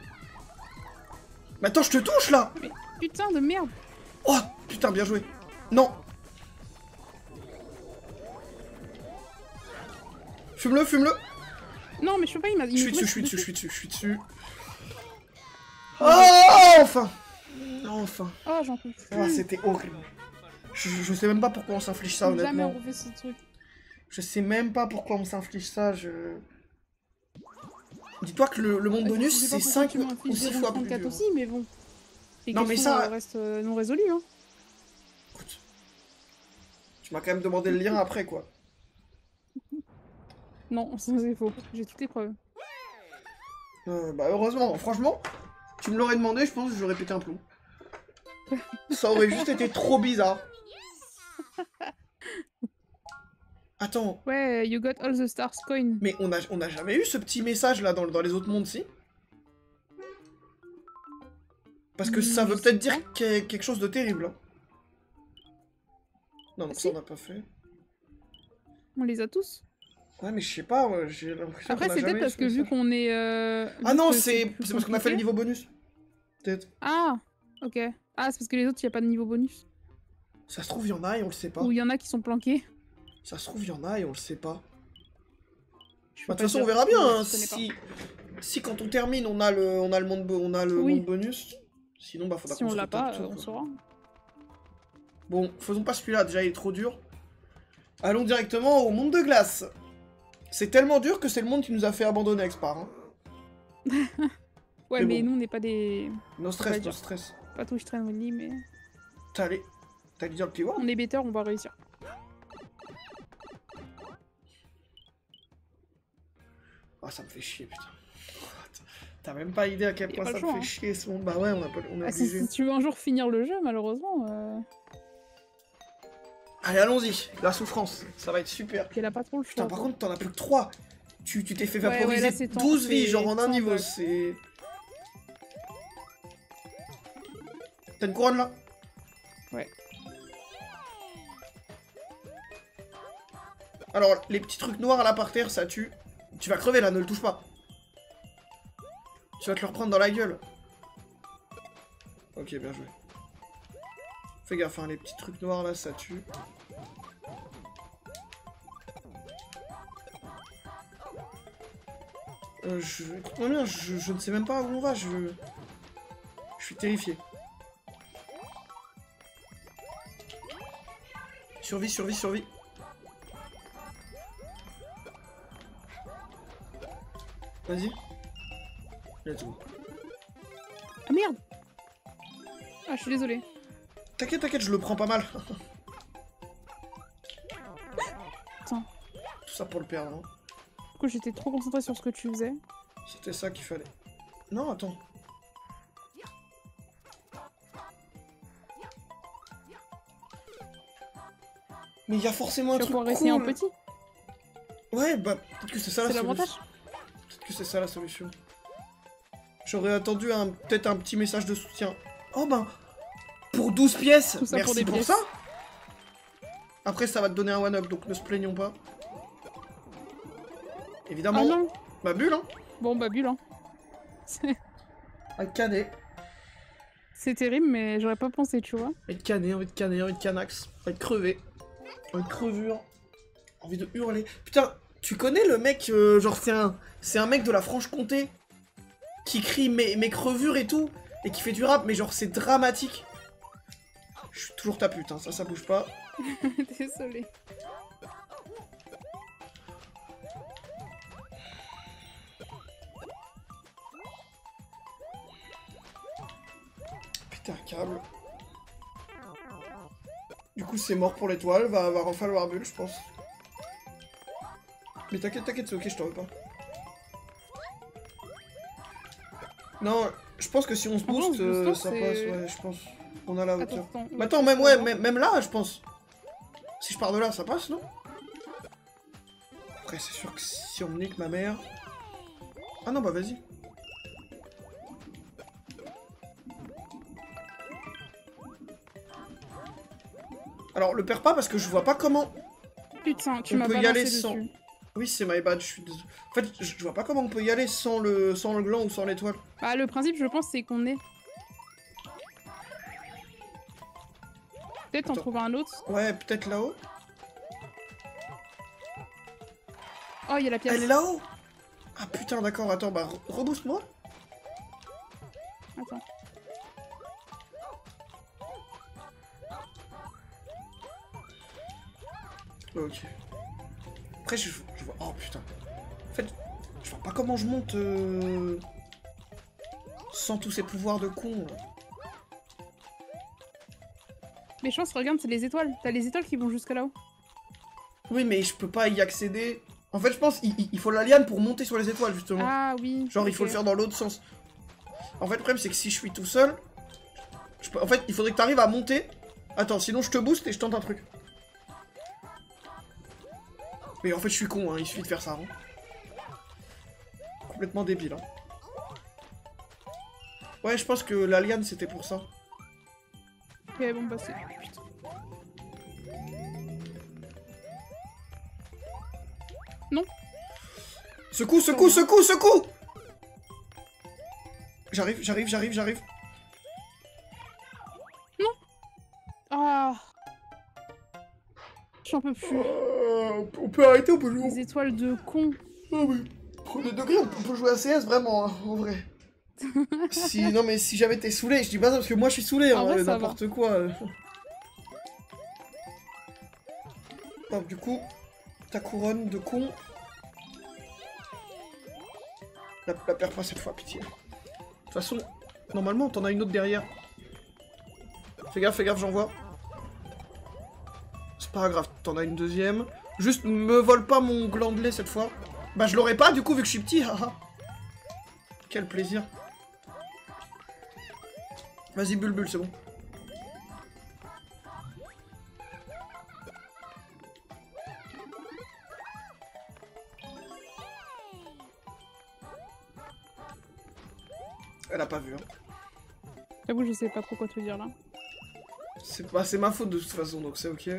Mais attends, je te touche, là. Mais putain de merde. Oh, putain, bien joué. Non. Fume-le. Non, mais je peux pas, il m'a... Je suis dessus. Oh, enfin. Enfin. Oh, j'en peux plus. Ah, c'était horrible. Je sais même pas pourquoi on s'inflige ça, Jamais honnêtement. on refait ce truc. Je sais même pas pourquoi on s'inflige ça, Dis-toi que le monde bonus, c'est 5 ou 6 fois plus dur. aussi, mais bon. Les non, mais questions ça... restent non résolues, hein. Écoute, tu m'as quand même demandé le lien après, quoi. Non, c'est faux. J'ai toutes les preuves. Bah heureusement, franchement, tu me l'aurais demandé, je pense que j'aurais pété un plomb. Ça aurait juste été trop bizarre. Attends. Ouais, you got all the stars coin. Mais on a jamais eu ce petit message là dans les autres mondes, si? Parce que ça veut peut-être dire quelque chose de terrible. Hein. Non, donc ça on n'a pas fait. On les a tous. Ouais, mais je sais pas, ouais, j'ai l'impression. Après, c'est peut-être parce que vu qu'on est. Ah non, c'est parce qu'on a fait le niveau bonus. Peut-être. Ah, ok. Ah, c'est parce que les autres, il n'y a pas de niveau bonus. Ça se trouve, il y en a et on le sait pas. Ou il y en a qui sont planqués. Ça se trouve, il y en a et on le sait pas. De toute façon, on verra bien. Hein, si quand on termine, on a le monde bonus. Sinon, bah faudra si qu'on on se l'a pas, retape tout, on saura. Bon, faisons pas celui-là, déjà il est trop dur. Allons directement au monde de glace. C'est tellement dur que c'est le monde qui nous a fait abandonner Expar. Hein. Ouais, mais bon. Nous on n'est pas des... No stress, no stress. Pas touche train only, mais... T'as dit dire le keyword? On est better, on va réussir. Ah, ça me fait chier, putain. T'as même pas idée à quel point ça me fait chier ce monde. Bah ouais, on est obligé. Si tu veux un jour finir le jeu, malheureusement... Allez, allons-y. La souffrance, ça va être super. Puis elle a pas trop le choix. Putain, par contre, t'en as plus que 3. Tu t'es fait vaporiser 12 vies, genre en un niveau, c'est... T'as une couronne, là? Ouais. Alors, les petits trucs noirs, là, par terre, ça tue. Tu vas crever, là, ne le touche pas. Tu vas te le reprendre dans la gueule. Ok, bien joué. Fais gaffe, hein, les petits trucs noirs, là, ça tue. Écoute-moi bien, je ne sais même pas où on va, je suis terrifié. Survie, survie, survie. Vas-y. Let's go. Ah merde! Ah, je suis désolée. T'inquiète, t'inquiète, je le prends pas mal. Attends. Tout ça pour le perdre, hein. Du coup, j'étais trop concentrée sur ce que tu faisais. C'était ça qu'il fallait. Non, attends. Mais il y a forcément un truc cool. Rester en petit. Ouais, bah, peut-être que c'est ça la solution. L'avantage. Peut-être que c'est ça la solution. J'aurais attendu peut-être un petit message de soutien. Oh ben, pour 12 pièces. Tout ça merci pour ça. Après, ça va te donner un one-up, donc ne se plaignons pas. Évidemment. Ah non. Bah, bulle, hein. Bon, bah, bulle, hein. Un canet. C'est terrible, mais j'aurais pas pensé, tu vois. Envie de canner, envie de canner, envie de canax. Envie de crever. Envie de crevure. Envie de hurler. Putain, tu connais le mec, genre c'est un mec de la Franche-Comté qui crie mes crevures et tout, et qui fait du rap, mais genre c'est dramatique. Je suis toujours ta pute, hein, ça bouge pas. Désolée. Putain, câble. Du coup, c'est mort pour l'étoile, va refalloir bulle, je pense. Mais t'inquiète, t'inquiète, c'est ok, je t'en veux pas. Non, je pense que si on se booste, ça passe, ouais, je pense. On a la hauteur. Mais attends, même, ouais, même là, je pense. Si je pars de là, ça passe, non? Après, c'est sûr que si on me nique ma mère... Ah non, bah vas-y. Alors, le perds pas parce que je vois pas comment... Putain, tu m'as balancé sans... dessus. Oui, c'est my bad, je suis désolé. En fait, je vois pas comment on peut y aller sans le gland ou sans l'étoile. Bah, le principe, je pense, c'est qu'on est... Peut-être en trouver un autre. Ouais, peut-être là-haut. Oh, il y a la pièce. Elle est là-haut. Ah putain, d'accord, attends, bah rebooste-moi. Attends. Ok. Après, je vois... Oh, putain. En fait, je vois pas comment je monte... sans tous ces pouvoirs de con, là. Mais je pense, regarde, c'est les étoiles. T'as les étoiles qui vont jusqu'à là-haut. Oui, mais je peux pas y accéder. En fait, je pense qu'il faut la liane pour monter sur les étoiles, justement. Ah oui. Genre, il faut le faire dans l'autre sens. En fait, le problème, c'est que si je suis tout seul... En fait, il faudrait que t'arrives à monter. Attends, sinon je te booste et je tente un truc. Mais en fait, je suis con, hein. Il suffit de faire ça. Hein. Complètement débile, hein. Ouais, je pense que la liane, c'était pour ça. Ok, bon, bah c'est... Putain. Non. Secoue, secoue, secoue, secoue! J'arrive. Non. Ah. J'en peux plus. On peut arrêter, on peut jouer. Les étoiles de con. Ah oui. Premier degré, on peut jouer à CS, vraiment, hein, en vrai. Non mais si jamais t'es saoulé, je dis pas ça parce que moi je suis saoulé, Ah hein, ouais, n'importe quoi. Hop, du coup, ta couronne de con. La perds pas cette fois, pitié. De toute façon, normalement t'en as une autre derrière. Fais gaffe, j'en vois. C'est pas grave, t'en as une deuxième. Juste, me vole pas mon glandelet cette fois. Bah je l'aurais pas du coup vu que je suis petit, haha. Quel plaisir. Vas-y, Bulbul, c'est bon. Elle a pas vu, hein. J'avoue, je sais pas trop quoi te dire là. C'est ma faute de toute façon, donc c'est ok.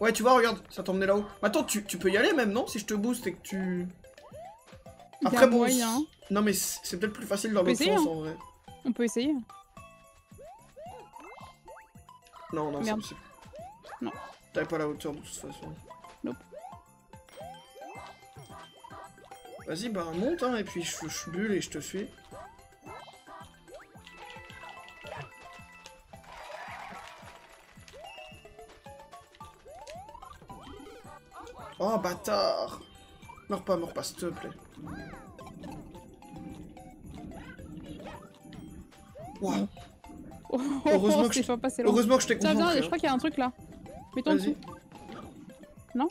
Ouais, tu vois, regarde, ça t'emmenait là-haut. Attends, tu peux y aller même, non? Si je te booste et que tu... Après, bon... Moyen. Non, mais c'est peut-être plus facile dans l'autre sens, en vrai. On peut essayer. Non, merde. Non. T'avais pas la hauteur de toute façon. Nope. Vas-y, bah monte, hein, et puis je bulle et je te suis. Oh, bâtard! Meurs pas, s'il te plaît. Wow. Heureusement que je t'ai Tiens, concentré. je crois qu'il y a un truc là. Mets-toi en dessous. Non?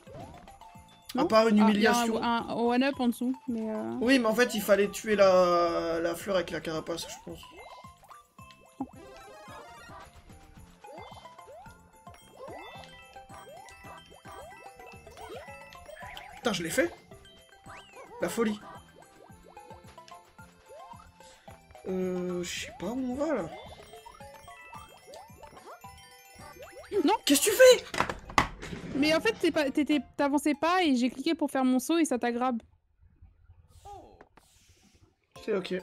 À part une humiliation. Il y a un one-up en dessous, mais Oui, mais en fait, il fallait tuer la fleur avec la carapace, je pense. Putain, je l'ai fait. La folie. Je sais pas où on va, là. Non. Qu'est-ce que tu fais? Mais en fait, t'avançais pas et j'ai cliqué pour faire mon saut et ça t'aggrabe. C'est ok.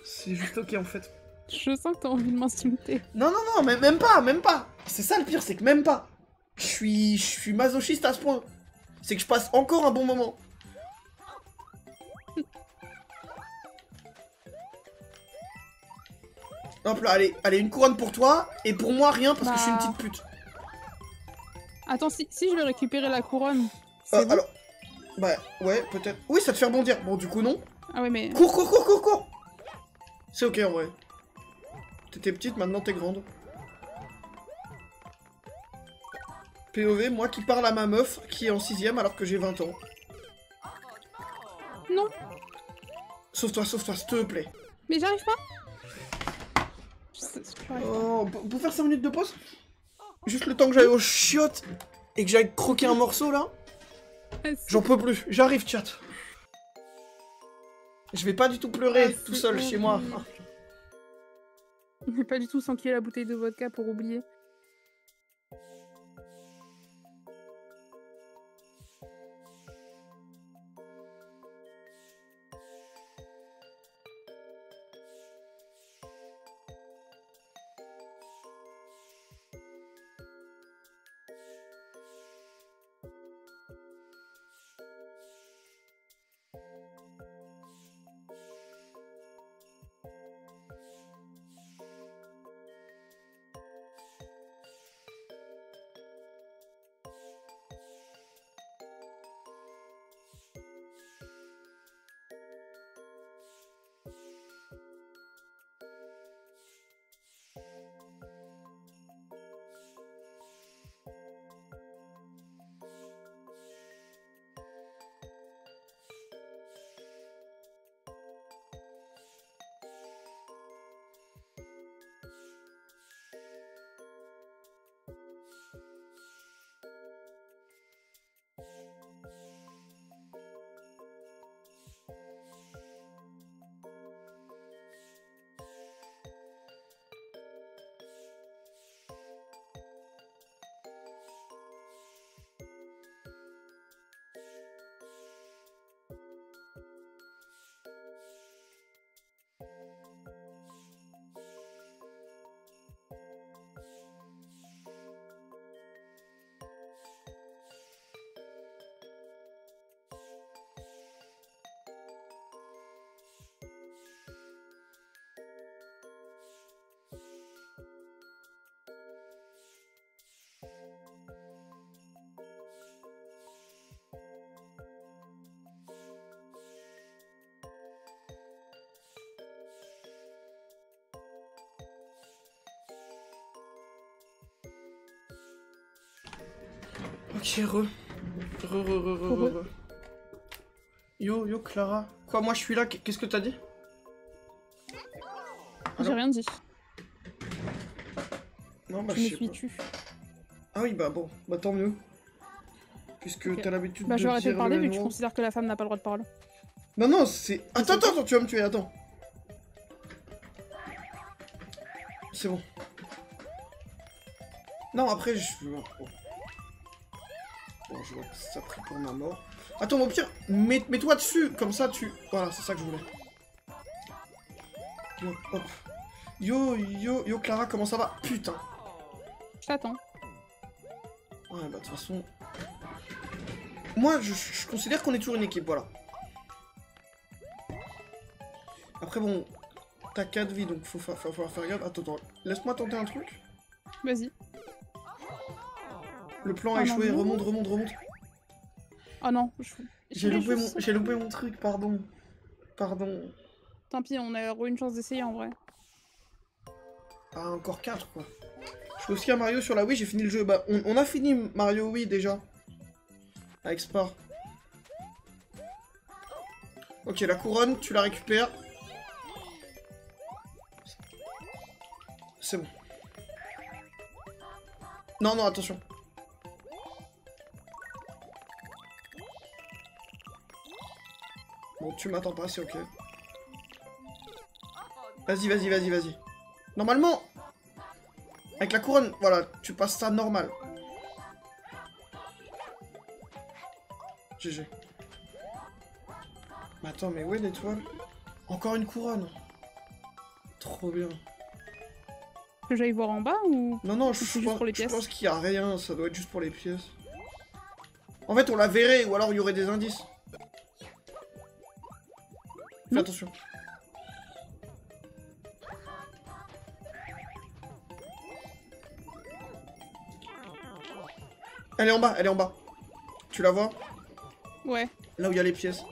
C'est juste ok, en fait. Je sens que t'as envie de m'insulter. Non, mais même pas. C'est ça le pire, c'est que même pas. Je suis masochiste à ce point. C'est que je passe encore un bon moment. Hop là, allez, une couronne pour toi, et pour moi rien, parce que je suis une petite pute. Attends, si je vais récupérer la couronne, c'est bon. Alors... Bah, ouais, peut-être. Oui, ça te fait rebondir. Bon, du coup, non. Ah ouais, mais... Cours. C'est ok, en vrai. T'étais petite, maintenant t'es grande. POV, moi qui parle à ma meuf, qui est en 6ème alors que j'ai 20 ans. Non. Sauve-toi, s'il te plaît. Mais j'arrive pas. Oh, on peut faire 5 minutes de pause? Juste le temps que j'aille aux chiottes et que j'aille croquer un morceau, là. J'en peux plus. J'arrive, chat. Je vais pas du tout pleurer tout seul chez moi. On n'est pas du tout s'enquiller la bouteille de vodka pour oublier. Ok, re. Yo, Clara. Quoi, moi je suis là, qu'est-ce que t'as dit? J'ai rien dit. Non, bah Je me je sais suis pas. tue. Ah oui, bah bon, bah tant mieux. Puisque Ok. t'as l'habitude Bah de je vais arrêter de dire parler le vu que tu nom. considères que la femme n'a pas le droit de parler. Non, c'est... Attends, tu vas me tuer, attends. C'est bon. Non, après, je... Bon, je vois que ça a pris pour ma mort. Attends, au pire, mets-toi dessus, comme ça tu... Voilà, c'est ça que je voulais. Yo, hop. Yo, Clara, comment ça va? Putain. Je t'attends. Ouais, bah de toute façon... Moi, je considère qu'on est toujours une équipe, voilà. Après, bon, t'as 4 vies, donc faut falloir faire gaffe. Attends, laisse-moi tenter un truc. Vas-y. Le plan a échoué, non. remonte. Oh non, J'ai loupé mon truc, pardon. Tant pis, on a une chance d'essayer en vrai. Ah, encore 4, quoi. Je fais aussi à Mario sur la Wii, j'ai fini le jeu. Bah, on a fini Mario Wii, déjà. Avec Spar. Ok, la couronne, tu la récupères. C'est bon. Non, attention. Bon, tu m'attends pas, c'est ok. Vas-y. Normalement, avec la couronne, voilà, tu passes ça normal. GG. Mais attends, mais où est l'étoile? Encore une couronne. Trop bien. Que j'aille voir en bas ou... Non, je pense qu'il y a rien, ça doit être juste pour les pièces. En fait, on la verrait, ou alors il y aurait des indices. Fais attention. Elle est en bas. Tu la vois? Ouais. Là où il y a les pièces.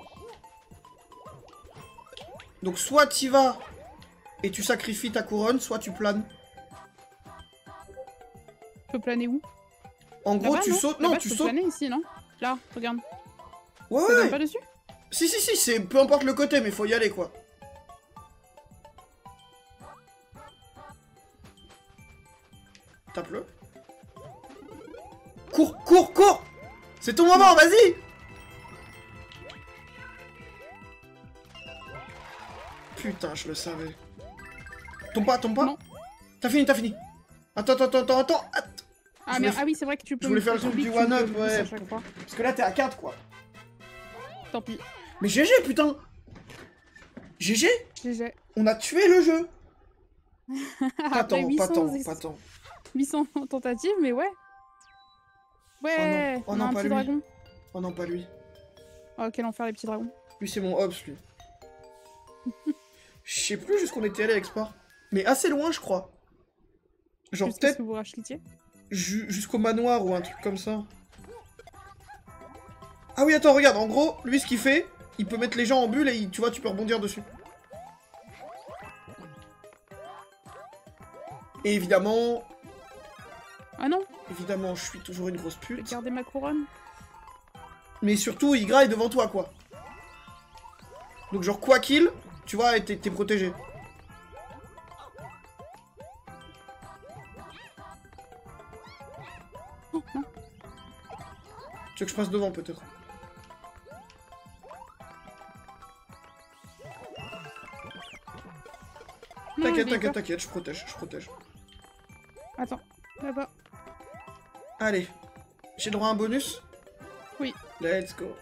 Donc soit t'y vas et tu sacrifies ta couronne, soit tu planes. Tu peux planer où? En gros, tu sautes. Non, tu peux sautes. planer ici, non? Là, regarde. Ouais, Ça donne pas dessus? Si, c'est peu importe le côté, mais faut y aller, quoi. Tape-le. Cours! C'est ton moment, vas-y! Putain, je le savais. Tombe pas. Non. T'as fini. Attends. Ah merde, ah oui, c'est vrai que tu peux... Je voulais faire le truc du one-up, ouais. Parce que là, t'es à 4, quoi. Tant pis. Mais GG, putain! GG? On a tué le jeu! Pas tant. 800 tentatives, mais ouais. Ouais, oh non, on a un pas petit lui. dragon. Oh non, pas lui. Oh, quel enfer, les petits dragons. Lui, c'est mon Hobbs, lui. Je sais plus jusqu'où on était allé avec Spar. Mais assez loin, je crois. Genre peut-être vous rachelitiez. jusqu'au manoir ou un truc comme ça. Ah oui, attends, regarde. En gros, lui, ce qu'il fait, il peut mettre les gens en bulle et tu vois, tu peux rebondir dessus. Et évidemment... Ah non. Évidemment, je suis toujours une grosse Je vais pute. garder ma couronne. Mais surtout, il graille devant toi, quoi. Donc genre, quoi qu'il, tu vois, t'es protégé. Oh, non. Tu veux que je passe devant, peut-être? T'inquiète, je protège. Attends, là-bas. Allez. J'ai droit à un bonus? Oui. Let's go.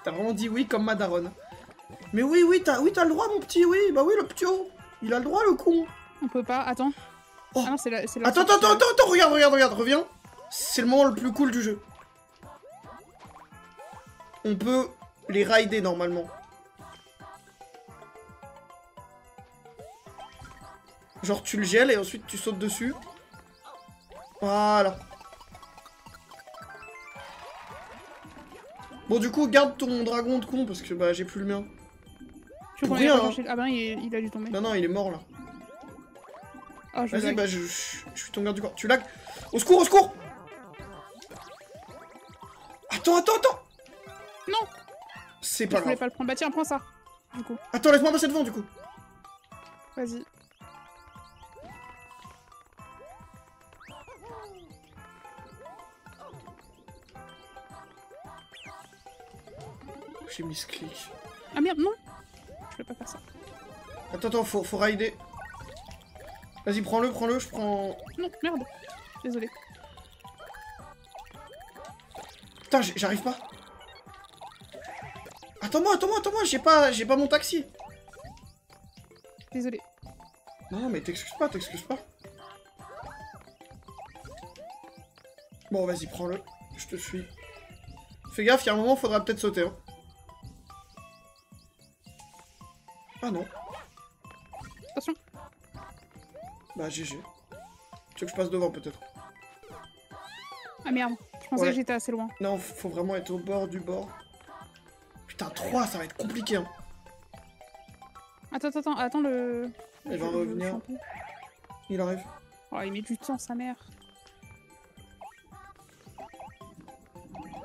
T'as vraiment dit oui comme ma daronne. Mais oui, t'as le droit, mon petit, oui. Bah oui, le petit haut. Il a le droit, le con. On peut pas, attends. Oh. Ah non, c'est la... Attends, regarde, reviens. C'est le moment le plus cool du jeu. On peut les rider normalement. Genre tu le gèles et ensuite tu sautes dessus. Voilà. Bon du coup garde ton dragon de con parce que bah j'ai plus le mien. Tu Pour rien, hein. Ah ben il a dû tomber. Non il est mort là. Oh, vas-y bah je suis ton garde du corps. Tu lag. Au secours, au secours! Attends, attends, attends! Non! C'est Je pas voulais grave. pas le prendre. Bah tiens, prends ça. Du coup. Attends, laisse-moi passer devant, du coup. Vas-y. J'ai mis ce clic. Ah merde, non! Je voulais pas faire ça. Attends, attends, faut rider. Vas-y, prends-le, prends-le, je prends... Non, merde. Désolé. Putain, j'arrive pas. Attends-moi, j'ai pas mon taxi. Désolé. Non, mais t'excuses pas, t'excuses pas. Bon, vas-y, prends-le. Je te suis. Fais gaffe, il y a un moment, faudra peut-être sauter. Hein. Ah non. Attention. Bah, GG. Tu veux que je passe devant, peut-être? Ah merde. Je pensais Ouais. que j'étais assez loin. Non, faut vraiment être au bord du bord. Putain, 3, ça va être compliqué. Hein. Attends le... Il va revenir. champion. Il arrive. Oh, il met du temps, sa mère.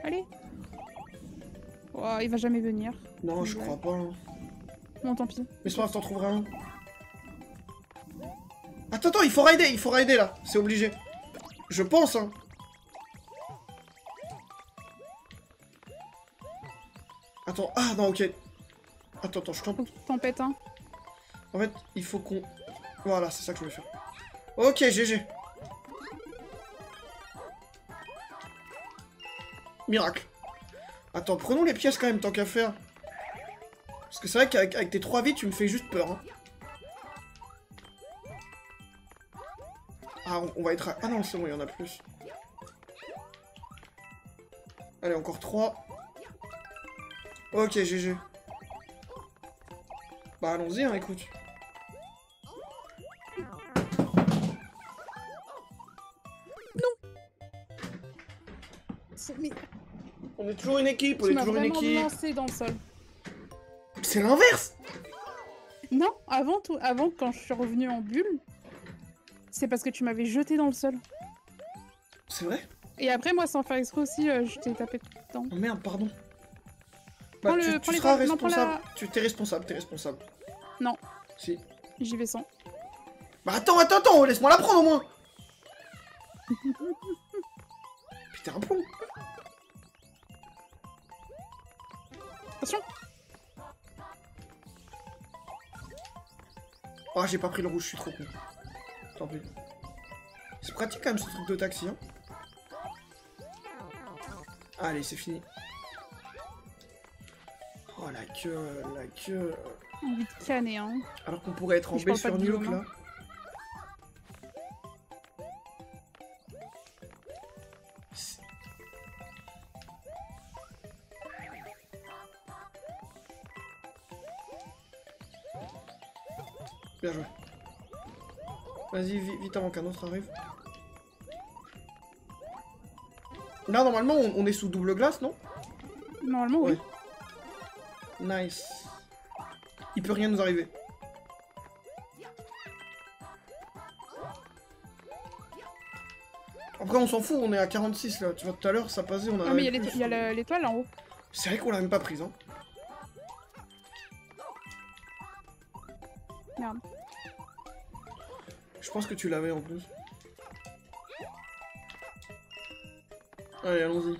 Allez. Oh, il va jamais venir. Non, je crois pas. Hein. Bon, tant pis. Mais c'est pas grave, t'en trouveras un. Attends, il faut rider là. C'est obligé. Je pense, hein. Attends, ah non, ok. Attends, je t'en... T'en pètes un. En fait, il faut qu'on... Voilà, c'est ça que je voulais faire. Ok, GG. Miracle. Attends, prenons les pièces quand même, tant qu'à faire. Parce que c'est vrai qu'avec tes 3 vies, tu me fais juste peur. Hein. Ah, on va être à... Ah non, c'est bon, il y en a plus. Allez, encore 3. Ok, GG. Bah, allons-y, hein, écoute. Mais On est toujours une équipe, on tu est m'as toujours une vraiment équipe. lancé dans le sol. C'est l'inverse. Non, avant quand je suis revenue en bulle, c'est parce que tu m'avais jeté dans le sol. C'est vrai? Et après, moi, sans faire exprès aussi, je t'ai tapé dedans. Oh merde, pardon. Bah, Prends tu les seras balles. Non, prends responsable. la- T'es responsable. Non, Si. j'y vais sans. Bah attends, laisse-moi la prendre au moins. Putain, un plomb. Attention. Oh, j'ai pas pris le rouge, je suis trop con. Tant pis. C'est pratique quand même ce truc de taxi, hein. Allez, c'est fini. Oh, la queue. Envie de canner, hein. Alors qu'on pourrait être en Je B parle pas sur de Nuke, Guillaume, là. Bien joué. Vas-y, vite avant qu'un autre arrive. Là, normalement, on est sous double glace, non? Normalement, oui. Nice. Il peut rien nous arriver. Après, on s'en fout, on est à 46 là. Tu vois, tout à l'heure, ça passait, on a. Ah, mais il y a l'étoile en haut. C'est vrai qu'on l'a même pas prise, hein. Merde. Je pense que tu l'avais en plus. Allez, allons-y.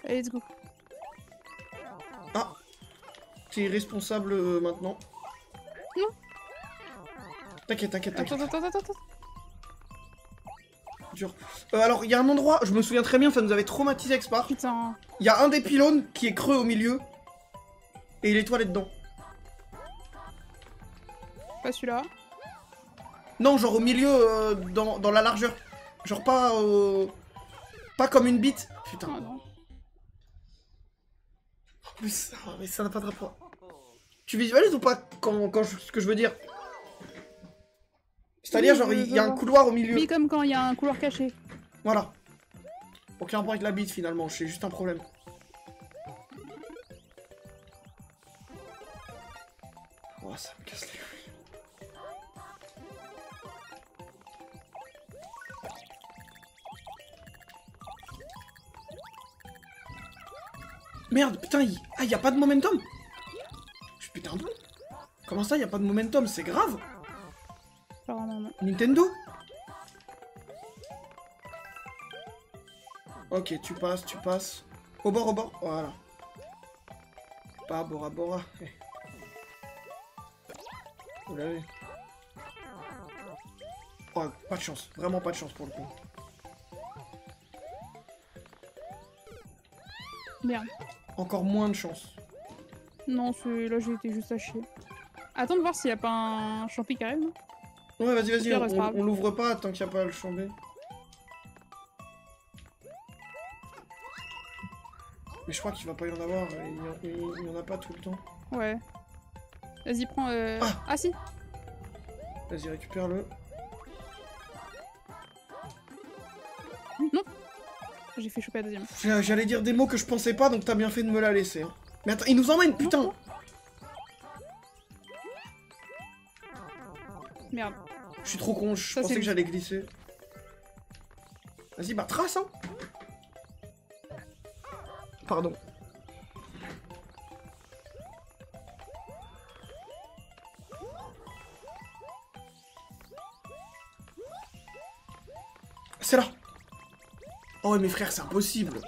Allez, let's go. Ah, t'es responsable maintenant. Non. T'inquiète. Attends. Dur. Alors, il y a un endroit, je me souviens très bien, ça nous avait traumatisé avec Spar. Putain. Il y a un des pylônes qui est creux au milieu. Et l'étoile est dedans. Pas celui-là. Non, genre au milieu, dans la largeur. Genre pas pas comme une bite. Putain. Oh, non. Mais ça n'a pas de rapport. Tu visualises ou pas ce que je veux dire? C'est-à-dire, Oui, genre, je il y a un vois. couloir au milieu. Oui, comme quand il y a un couloir caché. Voilà. Aucun rapport avec la bite, finalement. C'est juste un problème. Oh, ça me casse les couilles. Merde, putain, ah, y a pas de momentum. Je suis putain bon. Comment ça, y a pas de momentum? C'est grave. Apparemment, non. Nintendo? Ok, tu passes. Au bord, voilà. Pas Bora Bora. Vous l'avez. Oh, pas de chance, vraiment pas de chance pour le coup. Merde. Encore moins de chance. Non, là j'ai été juste à chier. Attends de voir s'il y a pas un champi qui arrive, non? Ouais, vas-y, Pire, c'est pas grave. on l'ouvre pas tant qu'il n'y a pas le chambé. Mais je crois qu'il va pas y en avoir, il y en a pas tout le temps. Ouais. Vas-y, prends... Ah si. Vas-y, récupère-le. Non. J'ai fait choper la deuxième. J'allais dire des mots que je pensais pas, donc t'as bien fait de me la laisser. Hein. Mais attends, il nous emmène, putain! Non. Merde. Je suis trop con, je pensais que j'allais glisser. Vas-y, bah trace, hein! Pardon. C'est là! Oh ouais, mes frères, c'est impossible!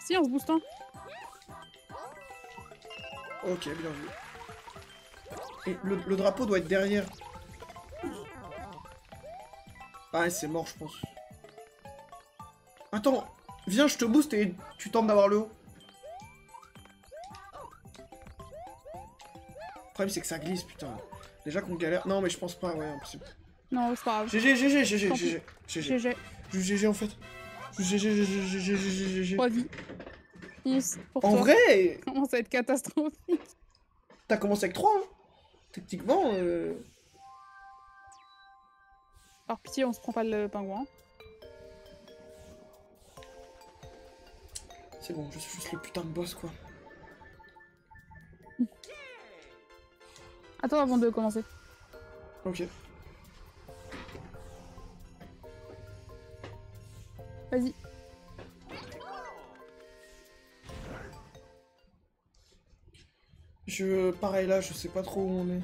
Si, on se booste, hein. Ok, bien vu. Et le drapeau doit être derrière. Ah, c'est mort, je pense. Attends, viens, je te booste et tu tentes d'avoir le haut. Le problème, c'est que ça glisse, putain. Déjà qu'on galère. Non, mais je pense pas, ouais, impossible. Non, c'est pas grave. GG. GG en fait. GG. 3 vies. 11 pour En toi. vrai, Ça commence à être catastrophique. t'as commencé avec 3, hein. Techniquement, Par pitié, on se prend pas le pingouin. c'est bon, je suis juste le putain de boss, quoi. Attends avant de commencer. Ok. Vas-y. Pareil là, je sais pas trop où on est.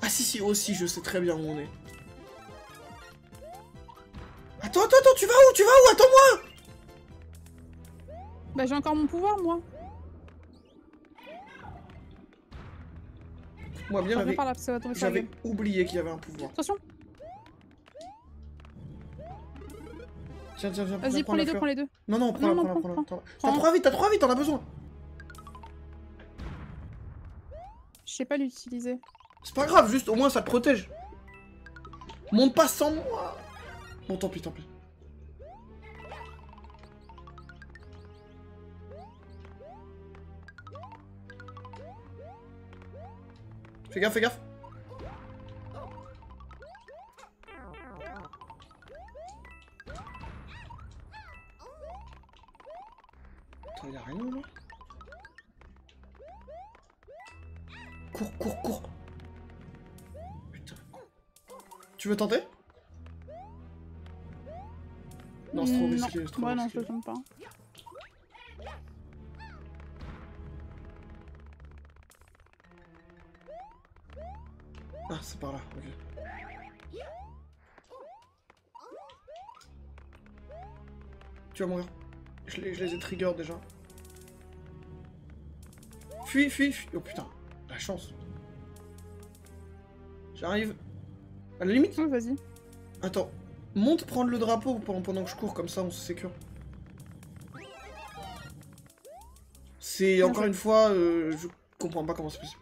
Ah si, aussi, je sais très bien où on est. Attends, tu vas où? Attends-moi! Bah j'ai encore mon pouvoir, moi. Moi bien, Viens par là, ça va tomber sur la j'avais gueule. oublié qu'il y avait un pouvoir. Attention. Tiens, Vas-y, prends les deux. Non, prends-la. Prends. T'as trop vite, t'en as besoin. Je sais pas l'utiliser. C'est pas grave, juste au moins ça te protège. Monte pas sans moi. Bon, tant pis. Fais gaffe. Attends, y'a rien là? Cours. Putain. Tu veux tenter? Non, c'est trop risqué, c'est trop Ouais, risqué. non, je le tente pas. Ah, c'est par là, ok. Tu vas mourir. Je les ai trigger déjà. Fuis. Oh putain, la chance. J'arrive. À la limite. Ouais, vas-y. Attends, monte prendre le drapeau pendant que je cours, comme ça on se sécure. C'est encore une fois, je comprends pas comment c'est possible.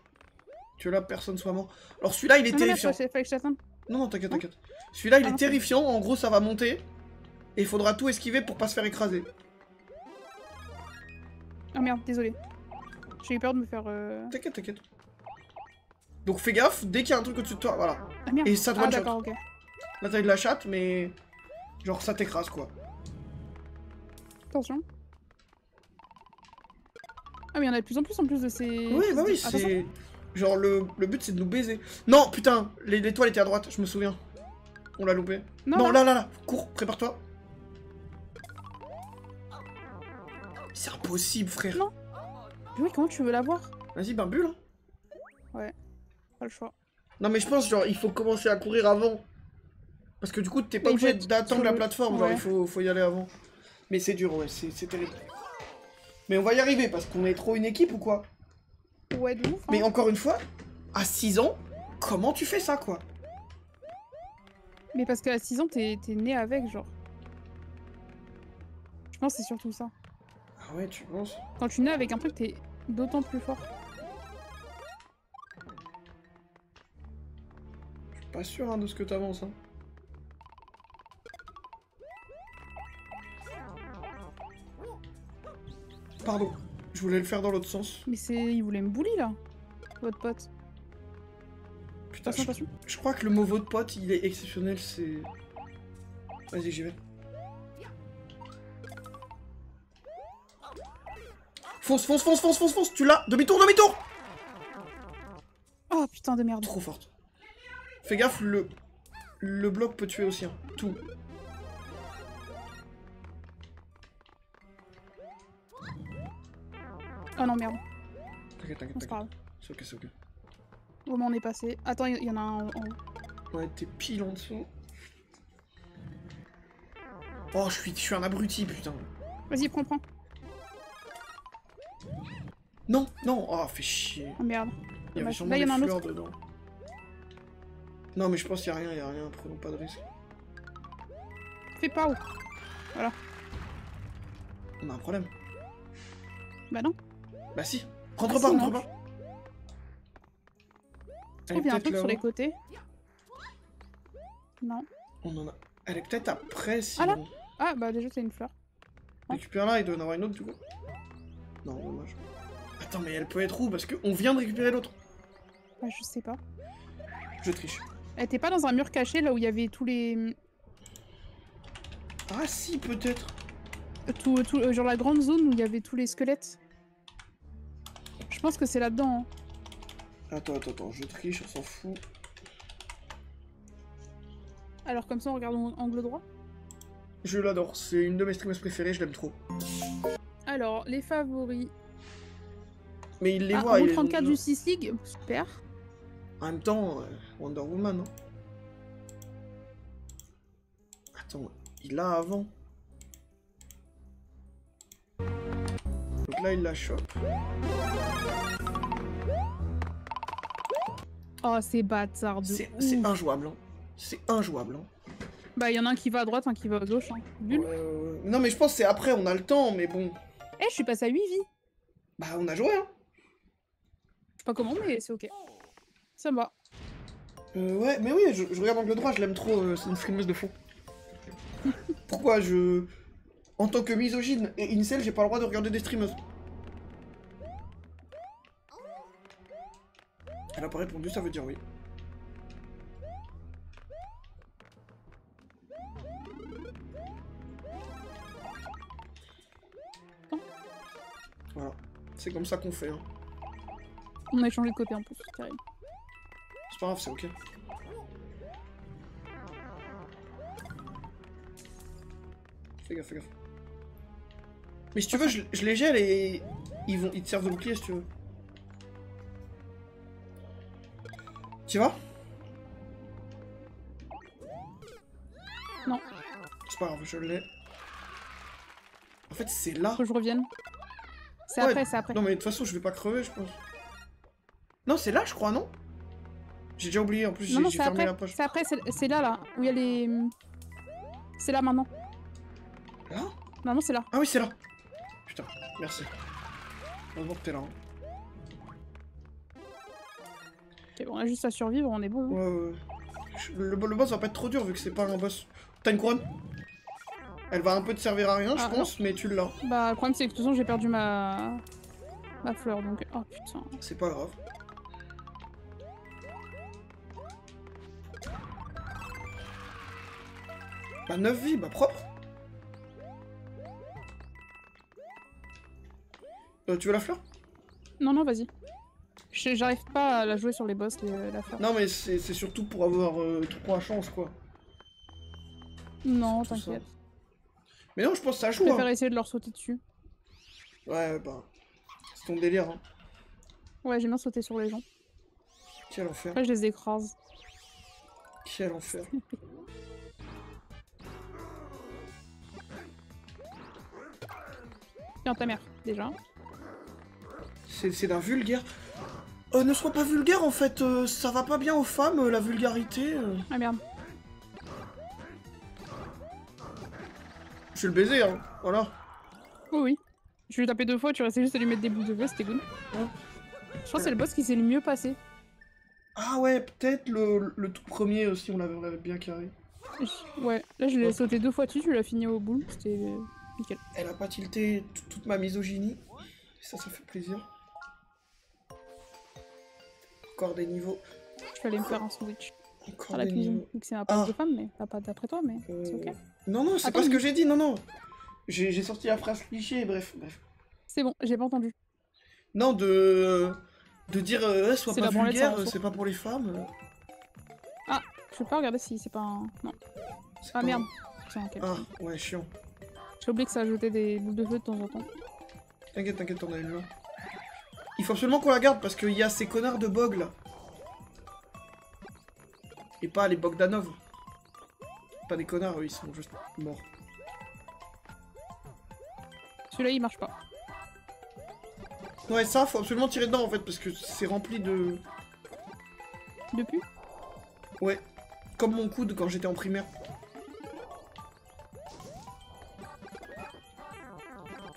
Que là personne soit mort. Alors celui-là il est terrifiant. Fallait que je t'attende. Non, t'inquiète. Celui-là il est non, terrifiant, en gros ça va monter. Et il faudra tout esquiver pour pas se faire écraser. Ah merde, désolé. J'ai eu peur de me faire... T'inquiète. Donc fais gaffe, dès qu'il y a un truc au-dessus de toi, voilà. Ah merde. Et ça te one shot. D'accord, ok. Là t'as eu de la chatte, mais... Genre ça t'écrase quoi. Attention. Ah mais il y en a de plus en plus de ces... Oui, bah oui, Attention. c'est... Genre le but c'est de nous baiser. Non, putain, l'étoile était à droite, je me souviens. On l'a loupé. Non, là. Cours, prépare-toi. C'est impossible, frère. Non. Oui, comment tu veux l'avoir? Vas-y, ben bulle. Hein. Ouais, pas le choix. Non, mais je pense, genre, il faut commencer à courir avant. Parce que du coup, t'es pas obligé d'attendre la plateforme, genre, il faut y aller avant. Mais c'est dur, ouais, c'est terrible. Mais on va y arriver, parce qu'on est trop une équipe ou quoi? Ouais, de ouf. Hein. Mais encore une fois, à 6 ans, comment tu fais ça, quoi? Mais parce qu'à 6 ans, t'es né avec, genre. Je pense que c'est surtout ça. Ah ouais, tu penses? Quand tu nais avec un truc, t'es d'autant plus fort. Je suis pas sûr hein, de ce que t'avances, hein. Pardon, je voulais le faire dans l'autre sens. Mais c'est... Il voulait me bully, là. Votre pote. Putain, Attention. Je crois que le mot votre pote, il est exceptionnel, c'est... Vas-y, j'y vais. Fonce, tu l'as. Demi-tour. Oh, putain de merde. Trop forte. Fais gaffe, le bloc peut tuer aussi, hein. Tout. Oh non, merde. T'inquiète. C'est ok. Au moment on est passé. Attends, il y en a un en haut. Ouais, t'es pile en dessous. Oh, je suis un abruti, putain. Vas-y, prends. Non. Oh, fais chier. Oh merde. Il y avait sûrement des fleurs dedans. Non, mais je pense qu'il y a rien. Prenons pas de risque. Fais pas où. Voilà. On a un problème. Bah non. Bah si. Rentre pas. Il y a un truc sur les côtés. Non. On en a... Elle est peut-être après, si... Ah là. Ah bah déjà c'est une fleur. Récupère là, il doit y en avoir une autre du coup. Non, dommage. Attends, mais elle peut être où? Parce qu'on vient de récupérer l'autre. Bah je sais pas. Je triche. Elle était pas dans un mur caché là où il y avait tous les... Ah si, peut-être. Genre la grande zone où il y avait tous les squelettes. Je pense que c'est là-dedans. Hein. Attends, je triche, on s'en fout. Alors comme ça on regarde en angle droit. Je l'adore, c'est une de mes streamers préférées, je l'aime trop. Alors, les favoris. Mais il les voit, il est... 34 du 6 League, super. En même temps, Wonder Woman, hein. Attends, il l'a avant. Donc là, il la chope. Oh, c'est bâtard de C'est injouable, hein. C'est injouable, hein. Bah, il y en a un qui va à droite, un qui va à gauche. Hein. Nul. Non, mais je pense que c'est après, on a le temps, mais bon. Eh, je suis passé à 8 vies. Bah, on a joué, hein. Je sais pas comment, mais c'est ok. Ça me va. Ouais, mais oui, je regarde angle droit, je l'aime trop, c'est une streameuse de fou. Pourquoi en tant que misogyne et incel, j'ai pas le droit de regarder des streameuses? Elle a pas répondu, ça veut dire oui. Voilà, c'est comme ça qu'on fait. Hein. On a échangé de côté en plus, c'est terrible. C'est pas grave, c'est ok. Fais gaffe. Mais si tu veux, je les gèle et ils te servent de bouclier si tu veux. Tu vas? Non. C'est pas grave, je l'ai. En fait, c'est là. Faut que je revienne. C'est Ouais, après, c'est après. Non, mais de toute façon, je vais pas crever, je pense. Non, c'est là, je crois, non? J'ai déjà oublié, en plus, j'ai fermé la page. C'est après, c'est là, où il y a les... C'est là, maintenant. Là? Non, c'est là. Ah oui, c'est là. Putain, merci. Heureusement que t'es là. Hein. Ok, bon, on a juste à survivre, on est bon. Hein. Ouais. Le boss va pas être trop dur, vu que c'est pas un boss. T'as une couronne? Elle va un peu te servir à rien, je pense, mais tu l'as. Bah, le problème, c'est que de toute façon, j'ai perdu ma fleur, donc... Oh, putain. C'est pas grave. Bah 9 vies, bah propre. Tu veux la fleur? Non, vas-y. J'arrive pas à la jouer sur les boss, la fleur. Non mais c'est surtout pour avoir 3 chances quoi. Non, t'inquiète. Mais non, je pense que ça joue. Je préfère essayer de leur sauter dessus. Ouais, bah... C'est ton délire, hein. Ouais, j'aime bien sauter sur les gens. Quel enfer. Après, je les écrase. Quel enfer. Tiens, ta mère, déjà. C'est d'un vulgaire. Ne sois pas vulgaire, en fait. Ça va pas bien aux femmes, la vulgarité. Ah merde. Je vais le baiser, hein. Voilà. Oh oui. Je lui ai tapé 2 fois, tu restais juste à lui mettre des boules de feu, c'était good. Ouais. Je pense que c'est le boss qui s'est le mieux passé. Ah ouais, peut-être le tout premier aussi, on l'avait bien carré. Ouais, là je l'ai sauté 2 fois dessus, tu l'as fini au bout, c'était nickel. Elle a pas tilté toute ma misogynie. Ça fait plaisir. Encore des niveaux. Je vais aller me faire un sandwich Encore à la des cuisine, niveaux. vu que c'est ma place de femme, mais pas d'après toi, mais c'est ok. Non, non, c'est Attends, pas ce que mais- j'ai dit, non, non. J'ai sorti la phrase cliché, bref. C'est bon, j'ai pas entendu. Non, de dire sois C'est pas la branlette vulgaire, sans ressources. c'est pas pour les femmes. Ah, je peux pas regarder si c'est pas un... Non. C'est Ah pas- merde. Tiens, ok. Ah, ouais, chiant. J'ai oublié que ça ajoutait des boules de feu de temps en temps. T'inquiète, t'inquiète, t'en as une là. Il faut absolument qu'on la garde parce qu'il y a ces connards de Bog là. Et pas les Bogdanov. Pas des connards, eux, ils sont juste morts. Celui-là il marche pas. Ouais, ça, faut absolument tirer dedans en fait parce que c'est rempli de. Depuis? Ouais. Comme mon coude quand j'étais en primaire.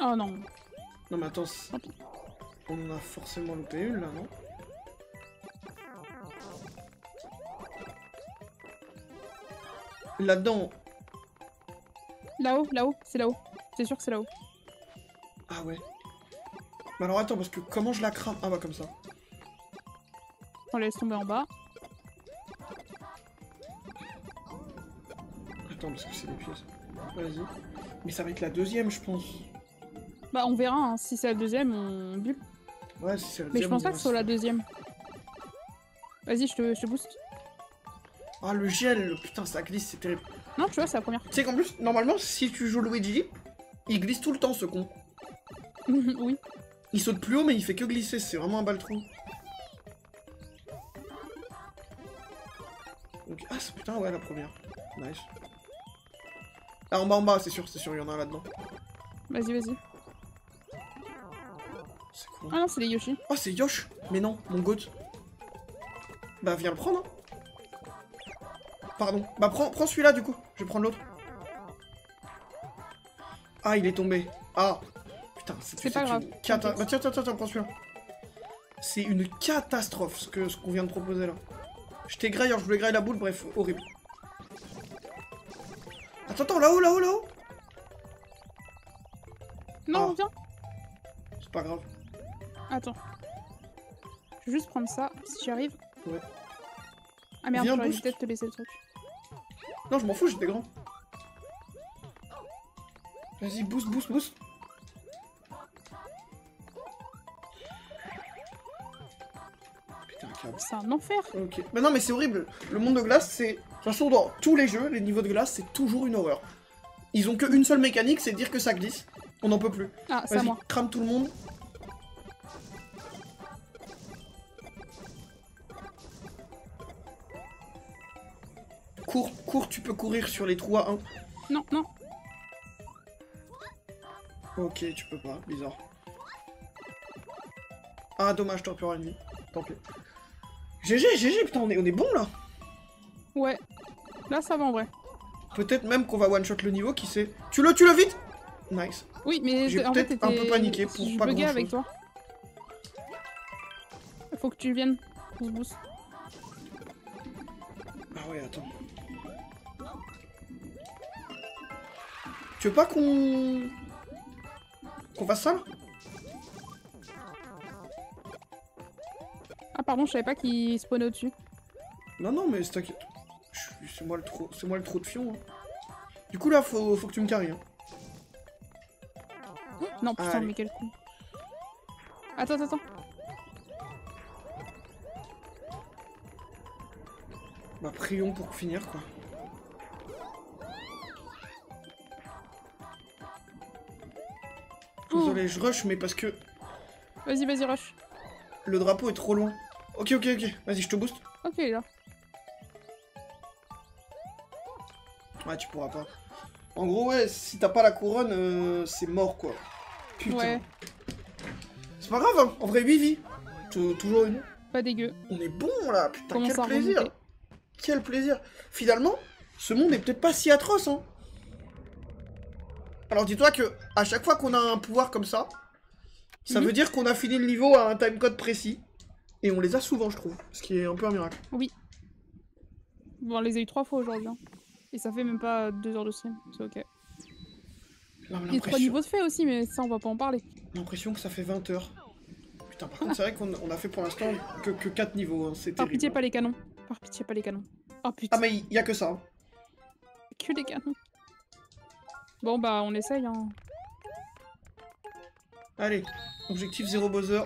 Oh non. Non, mais attends, Tant pis. on en a forcément loupé une là, non? Là-dedans. Là-haut, là-haut, c'est là-haut. C'est sûr que c'est là-haut. Ah ouais. Mais alors attends, parce que comment je la crame? Ah bah comme ça. On la laisse tomber en bas. Attends, parce que c'est des pièces. Vas-y. Mais ça va être la deuxième, je pense. Bah on verra, hein. Si c'est la deuxième, on bulle. Ouais, si c'est la Mais je deuxième. pense on pas que verra ce soit si- la deuxième. Vas-y, je te booste. Ah, le gel, putain, ça glisse, c'est terrible. Non, tu vois, c'est la première. Tu sais qu'en plus, normalement, si tu joues Luigi, il glisse tout le temps, ce con. Oui. Il saute plus haut, mais il fait que glisser, c'est vraiment un baltrou. Donc, ah, putain, ouais, la première. Nice. Ah, en bas, c'est sûr, il y en a un là-dedans. Vas-y, vas-y. C'est quoi? Ah non, c'est les Yoshi. Oh, c'est Yosh. Mais non, mon goat. Bah, viens le prendre, hein. Pardon. Bah, prends celui-là, du coup. Je vais prendre l'autre. Ah, il est tombé. Ah. Putain, C'est pas grave. Bah, tiens, prends celui-là. C'est une catastrophe, ce qu'on vient de proposer, là. Je t'ai graillé, je voulais grailler la boule, bref, horrible. Attends, là-haut. Non, Ah. viens. C'est pas grave. Attends. Je vais juste prendre ça, si j'y arrive. Ouais. Ah merde, Viens, j'aurais dû boost. peut-être te laisser le truc. Non, je m'en fous, j'étais grand. Vas-y, boost. Putain, câble. C'est un enfer. Ok. Mais non, mais c'est horrible. Le monde de glace, c'est... De toute façon, dans tous les jeux, les niveaux de glace, c'est toujours une horreur. Ils ont qu'une seule mécanique, c'est dire que ça glisse. On n'en peut plus. Ah, c'est à Vas-y, moi. crame tout le monde. Cours, tu peux courir sur les trous à 1. Non, non. Ok, tu peux pas, bizarre. Ah, dommage, t'aurais pu avoir une vie. Tant pis. GG, putain, on est bon là. Ouais. Là, ça va en vrai. Peut-être même qu'on va one-shot le niveau, qui sait. Tu le vite. Nice. Oui, mais J'ai en fait, peut-être un peu paniqué pour je pas buguais grand-chose. avec toi. Faut que tu viennes. On se booste. Ah ouais, attends. Tu veux pas qu'on fasse ça là? Ah, pardon, je savais pas qu'il spawnait au-dessus. Non, mais t'inquiète. C'est moi le trou de fion. Hein. Du coup là, faut que tu me carries. Hein. Non, putain, Allez. mais quel coup. Attends. Bah prions pour finir quoi. Désolé, je rush, mais parce que Vas-y, vas-y, rush. le drapeau est trop loin. Ok, ok, ok. Vas-y, je te booste. Ok, il est là. Ouais, tu pourras pas. En gros, ouais, si t'as pas la couronne, c'est mort, quoi. Putain. Ouais, C'est pas grave, hein. En vrai, 8 vies. Toujours une. pas dégueu. On est bon, là. Putain, Commence quel à plaisir. remonter. Quel plaisir. Finalement, ce monde est peut-être pas si atroce, hein. Alors, dis-toi que à chaque fois qu'on a un pouvoir comme ça, ça veut dire qu'on a fini le niveau à un timecode précis. Et on les a souvent, je trouve. Ce qui est un peu un miracle. Oui. Bon, on les a eu 3 fois aujourd'hui. Hein. Et ça fait même pas 2 heures de stream. C'est ok. Et 3 niveaux de fait aussi, mais ça, on va pas en parler. L'impression que ça fait 20 heures. Putain, par contre, c'est vrai qu'on a fait pour l'instant que 4 niveaux. Hein. C'est Par terrible. pitié, pas les canons. Par pitié, pas les canons. Oh putain. Ah, mais il y a que ça. Hein. Que les canons. Bon, bah, on essaye, hein. Allez, objectif 0 Bowser.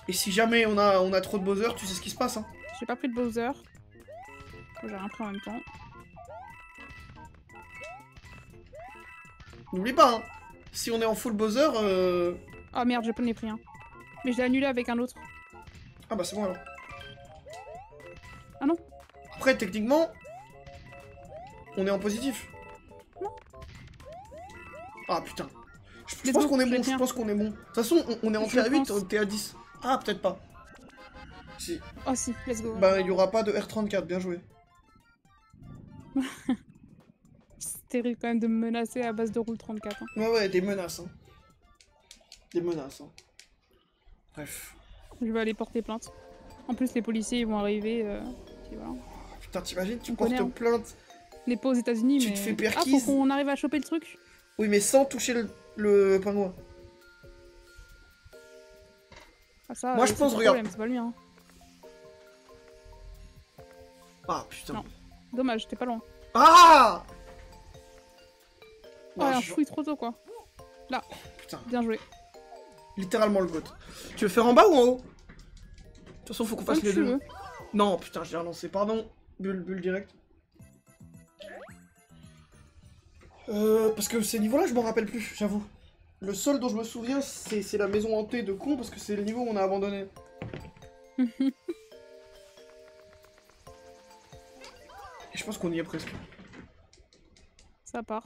Et si jamais on a trop de Bowser, tu sais ce qui se passe, hein. J'ai pas pris de Bowser. J'ai rien pris en même temps. N'oublie pas, hein. Si on est en full Bowser, Ah merde, j'ai pas pris un. Mais je l'ai annulé avec un autre. Ah bah c'est bon alors. Ah non. Après, techniquement, on est en positif. Non. Ah putain. Je Let's pense go, qu'on est je bon, le je tiens. pense qu'on est bon. De toute façon, on est entré Je à 8, pense. on était à 10. Ah, peut-être pas. Si. Oh si, let's go. Bah, il y aura pas de R34, bien joué. C'est terrible quand même de me menacer à base de roule 34. Hein. Ouais, ouais, des menaces, hein. Des menaces, hein. Bref. Je vais aller porter plainte. En plus, les policiers ils vont arriver. Puis voilà. Putain, t'imagines, tu On portes connaît, hein. plainte. On n'est pas aux États-Unis, Tu mais. te fais Ah, perquise. faut qu'on arrive à choper le truc. Oui, mais sans toucher le pingouin. Ah, ça, Moi, je c'est pense, son regarde. problème, c'est pas le mien. Ah, putain. Non. Dommage, t'es pas loin. Ah Oh, un je- fouille trop tôt, quoi. Là, Putain, bien joué. littéralement le goat. Tu veux faire en bas ou en haut? De toute façon, faut qu'on fasse Comme les tu deux. veux. Non, putain, j'ai relancé. Pardon. Bulle direct. Parce que ces niveaux-là, je m'en rappelle plus, j'avoue. Le seul dont je me souviens, c'est la maison hantée de con, parce que c'est le niveau où on a abandonné. Et je pense qu'on y est presque. Ça part.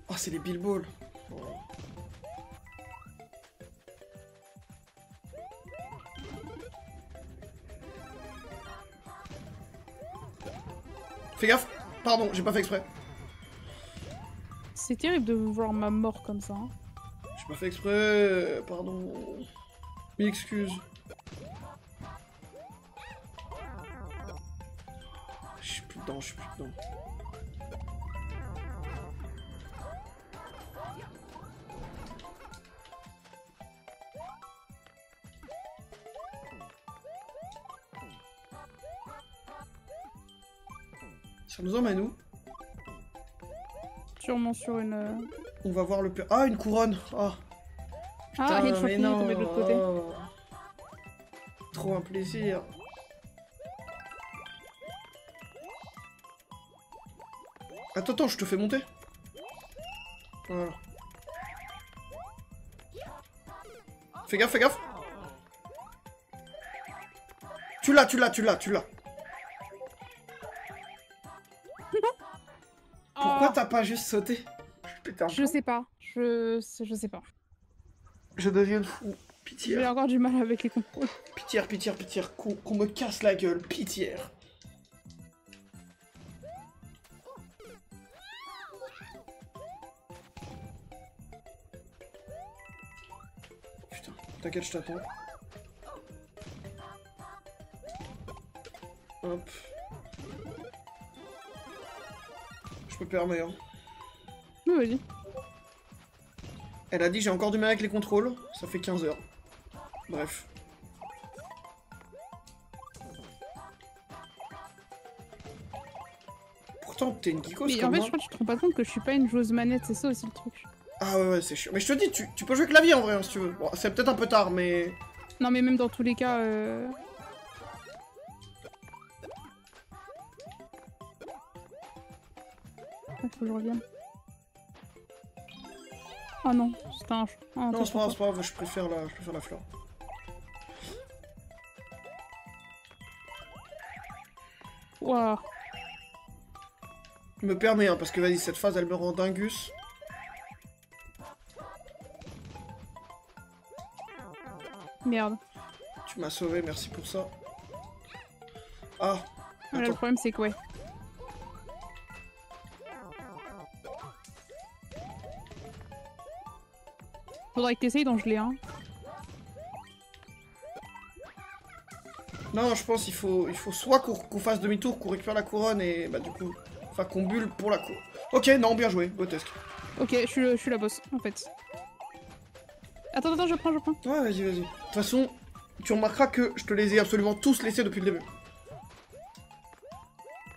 Oh, c'est les Billballs. Oh. Fais gaffe. Pardon, j'ai pas fait exprès. C'est terrible de voir ma mort comme ça. Hein. J'ai pas fait exprès. Pardon. Mille excuses. Je suis plus dedans, je suis plus dedans. Ça nous emmène où? Sûrement sur une. On va voir le père. Ah, une couronne. Ah. Ah, il y a le mais champignon tombé de l'autre côté. oh. Trop un plaisir. Attends, je te fais monter. Voilà. Fais gaffe, fais gaffe. Tu l'as. Pourquoi Oh, t'as pas juste sauté? Putain. je sais pas. Je sais pas. Je deviens fou. J'ai Pitié. encore du mal avec les contrôles. Pitié. Qu'on me casse la gueule. Pitié. Putain, t'inquiète, je t'attends. Hop. Je me permets, hein. Oui, vas-y. Elle a dit j'ai encore du mal avec les contrôles. Ça fait 15 heures. Bref. Pourtant, t'es une geekos Mais comme en fait, moi. je crois que tu te rends pas compte que je suis pas une joueuse manette, c'est ça aussi le truc. Ah ouais, c'est chiant. Mais je te dis, tu peux jouer clavier en vrai, hein, si tu veux. Bon, c'est peut-être un peu tard, mais... Non, mais même dans tous les cas. Faut que je revienne. Oh non, c'était un... non, c'est pas grave, je préfère la fleur. Waouh. Me permets, hein, parce que vas-y, cette phase, elle me rend dingus. Merde. Tu m'as sauvé, merci pour ça. Ah. Là, le problème, c'est que ouais. Faudrait que t'essayes d'en geler, hein. Non, je pense qu'il faut soit qu'on fasse demi-tour, qu'on récupère la couronne et bah du coup... Enfin, qu'on bulle pour la couronne. Ok, non, bien joué, grotesque. Ok, je suis la boss, en fait. Attends, je prends. Ouais, vas-y. De toute façon, tu remarqueras que je te les ai absolument tous laissés depuis le début.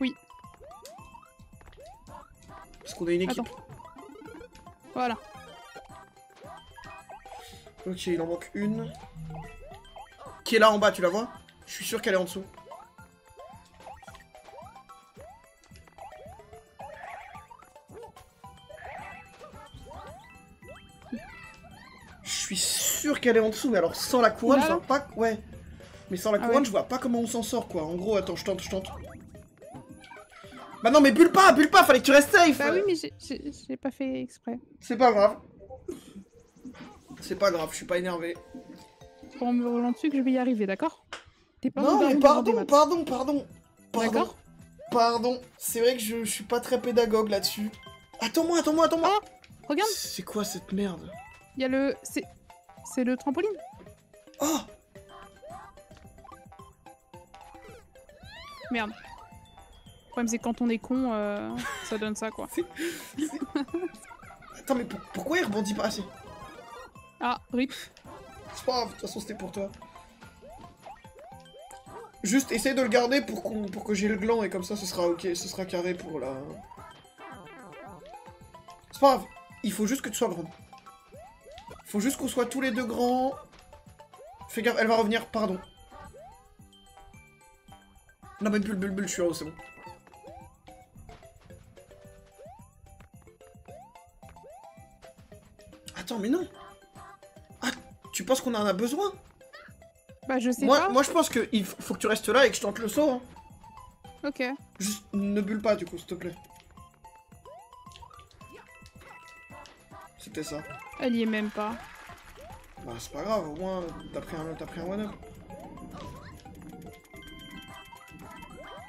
Oui. Parce qu'on est une équipe. Attends. Voilà. Ok, il en manque une. Qui est là en bas, tu la vois? Je suis sûr qu'elle est en dessous. Je suis sûr qu'elle est en dessous, mais alors sans la couronne, je vois pas... Ouais. Mais sans la couronne, je vois pas comment on s'en sort, quoi. En gros, attends, je tente. Bah non, mais bulle pas, fallait que tu restes safe. Bah oui, mais j'ai pas fait exprès. C'est pas grave. C'est pas grave, je suis pas énervé. En me roulant dessus que je vais y arriver, d'accord? T'es pas... Non, mais pardon. D'accord. Pardon, c'est vrai que je suis pas très pédagogue là-dessus. Attends-moi. Oh, regarde. C'est quoi cette merde? Il y a le... C'est le trampoline. Oh! Merde. Le problème, c'est que quand on est con, ça donne ça, quoi. Attends, mais pourquoi il rebondit pas assez? Ah, rip. C'est pas grave, de toute façon, c'était pour toi. Juste, essaye de le garder pour que j'ai le gland, et comme ça, ce sera ok, ce sera carré pour la... C'est pas grave, il faut juste que tu sois grande. Faut juste qu'on soit tous les deux grands. Fais gaffe, elle va revenir, pardon. Non mais bulle, je suis en haut, c'est bon. Attends, mais non. Ah, tu penses qu'on en a besoin? Bah je sais pas. Moi je pense qu'il faut que tu restes là et que je tente le saut. Hein. Ok. Juste ne bulle pas du coup, s'il te plaît. C'était ça. Elle y est même pas. Bah c'est pas grave, au moins t'as pris un one-up.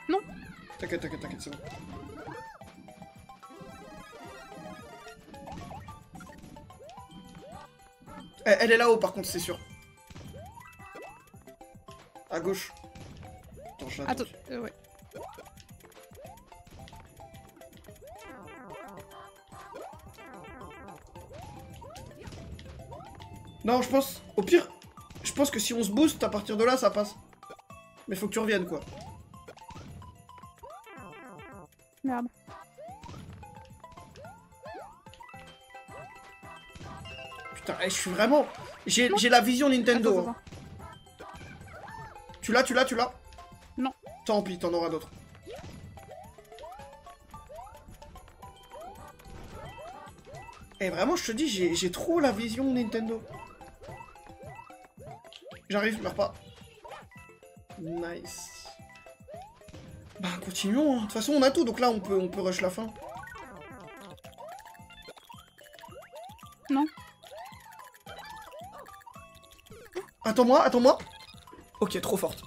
Non. T'inquiète, c'est bon. Elle est là-haut par contre, c'est sûr. À gauche. Attends, je l'attends. Attends, ouais. Non, je pense... Au pire, je pense que si on se booste, à partir de là, ça passe. Mais faut que tu reviennes, quoi. Merde. Putain, je suis vraiment... J'ai la vision Nintendo. Attends. Tu l'as? Non. Tant pis, t'en auras d'autres. Et vraiment, je te dis, j'ai trop la vision Nintendo. J'arrive, meurs pas. Nice. Bah, continuons. Hein. De toute façon, on a tout, donc là, on peut rush la fin. Non. Attends-moi. Ok, trop forte.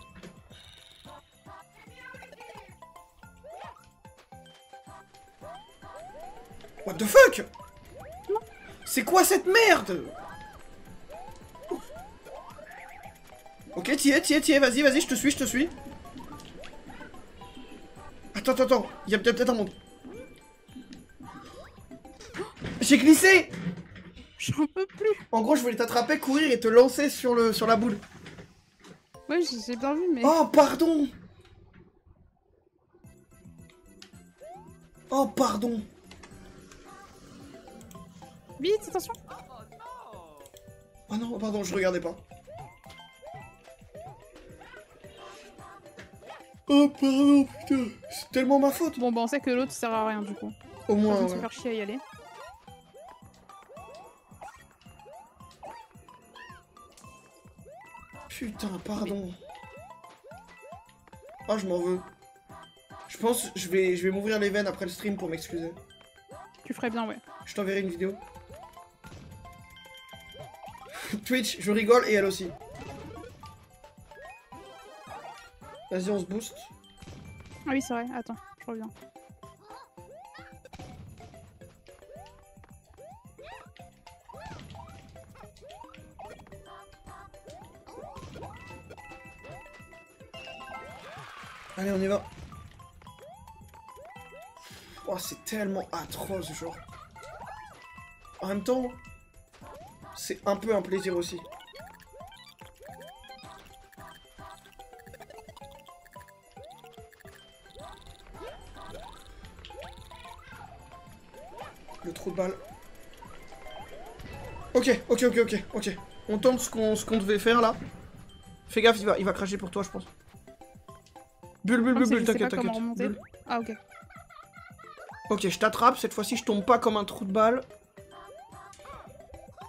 What the fuck? Non. C'est quoi cette merde? Ok, t'y es, vas-y, je te suis. Attends, il y a peut-être un monde. J'ai glissé! J'en peux plus. En gros, je voulais t'attraper, courir et te lancer sur la boule. Ouais, j'ai bien vu, mais... Oh, pardon! Vite, attention. Oh non, pardon, je regardais pas. Oh, pardon, putain. C'est tellement ma faute. Bon, bah on sait que l'autre sert à rien, du coup. Au moins, On va ouais. se faire chier à y aller. Putain, pardon. Oh, je m'en veux. Je pense que je vais m'ouvrir les veines après le stream pour m'excuser. Tu ferais bien, ouais. Je t'enverrai une vidéo. Twitch, je rigole et elle aussi. Vas-y, on se booste. Ah oui, c'est vrai. Attends, je reviens. Allez, on y va. Oh, c'est tellement atroce, genre. En même temps, c'est un peu un plaisir aussi. Le trou de balle. Ok. On tente ce qu'on devait faire là. Fais gaffe, il va cracher pour toi, je pense. Bulle, t'inquiète. Ah, ok. Ok, je t'attrape, cette fois-ci je tombe pas comme un trou de balle.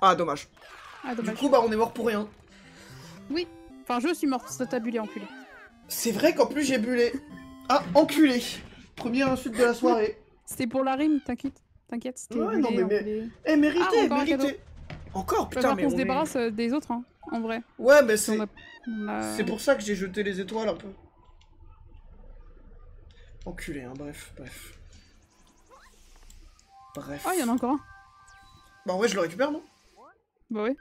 Ah, dommage. Du coup, bah on est mort pour rien. Oui. Enfin, je suis morte, t'as bullé, enculé. C'est vrai qu'en plus j'ai bullé. Ah, enculé. Première insulte de la soirée. C'était pour la rime, t'inquiète. Ouais, non, mais... Eh, mérité. Encore, putain, mais on se débarrasse des autres, hein, en vrai. Ouais, mais c'est... C'est pour ça que j'ai jeté les étoiles un peu. Enculé, hein, bref. Ah, il y en a encore un. Bah en vrai, je le récupère, non? Bah ouais.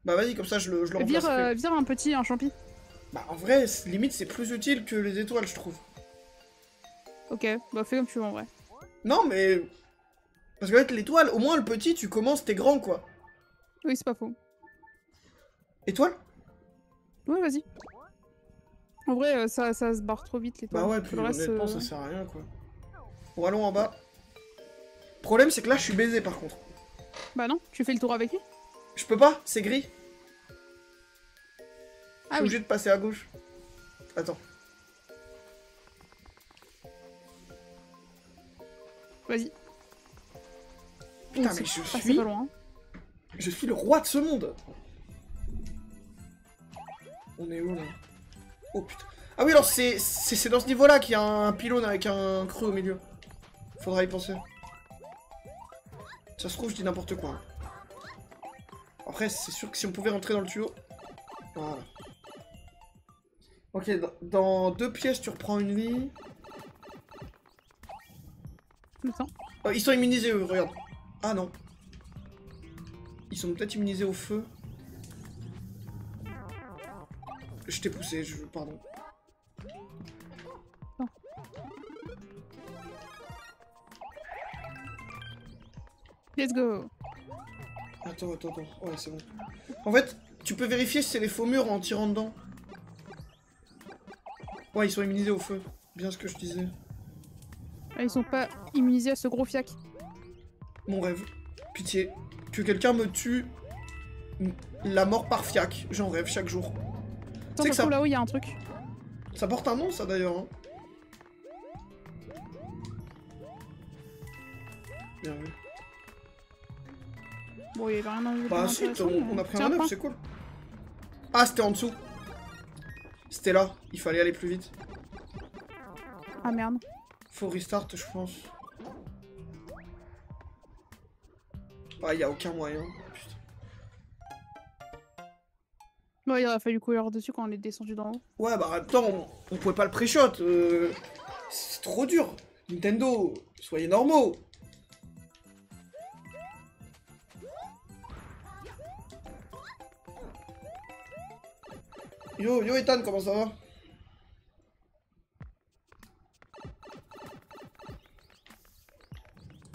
Bah vas-y, comme ça, je le remplace. Vire un champi. Bah en vrai, limite, c'est plus utile que les étoiles, je trouve. Ok, bah fais comme tu veux, en vrai. Non, mais... Parce qu'avec l'étoile, au moins le petit, tu commences, t'es grand, quoi. Oui, c'est pas faux. Étoile? Ouais, vas-y. En vrai, ça se barre trop vite, l'étoile. Bah ouais, puis honnêtement, ça sert à rien, quoi. Bon, allons en bas. Problème, c'est que là, je suis baisé, par contre. Bah non, tu fais le tour avec lui. Je peux pas, c'est gris. Je suis obligé de passer à gauche. Attends. Vas-y. Putain, mais je suis le roi de ce monde. On est où, là? Oh, putain. Ah oui, alors c'est dans ce niveau-là qu'il y a un pylône avec un creux au milieu. Faudra y penser. Ça se trouve, je dis n'importe quoi. Après, c'est sûr que si on pouvait rentrer dans le tuyau... Voilà. Ok, dans 2 pièces, tu reprends une vie. Ils sont immunisés, eux, regarde. Ah non. Ils sont peut-être immunisés au feu. Je t'ai poussé, pardon. Oh. Let's go. Attends. Ouais, c'est bon. En fait, tu peux vérifier si c'est les faux murs en tirant dedans. Ouais, ils sont immunisés au feu. Bien ce que je disais. Ah, ils sont pas immunisés à ce gros fiac. Mon rêve. Pitié. Que quelqu'un me tue. La mort par fiac. J'en rêve chaque jour. Attends, que ça... là-haut, il y a un truc. Ça porte un nom, ça, d'ailleurs. Hein. Bien vu. Bon, il y avait rien à... Bah si, on a pris un œuf, c'est cool. Ah, c'était en dessous. C'était là. Il fallait aller plus vite. Ah, merde. Faut restart, je pense. Ah, y a aucun moyen. Putain. Bon, il aurait fallu courir dessus quand on est descendu d'en haut. Ouais, bah attends, on pouvait pas le pré-shot. C'est trop dur. Nintendo, soyez normaux. Yo Ethan, comment ça va?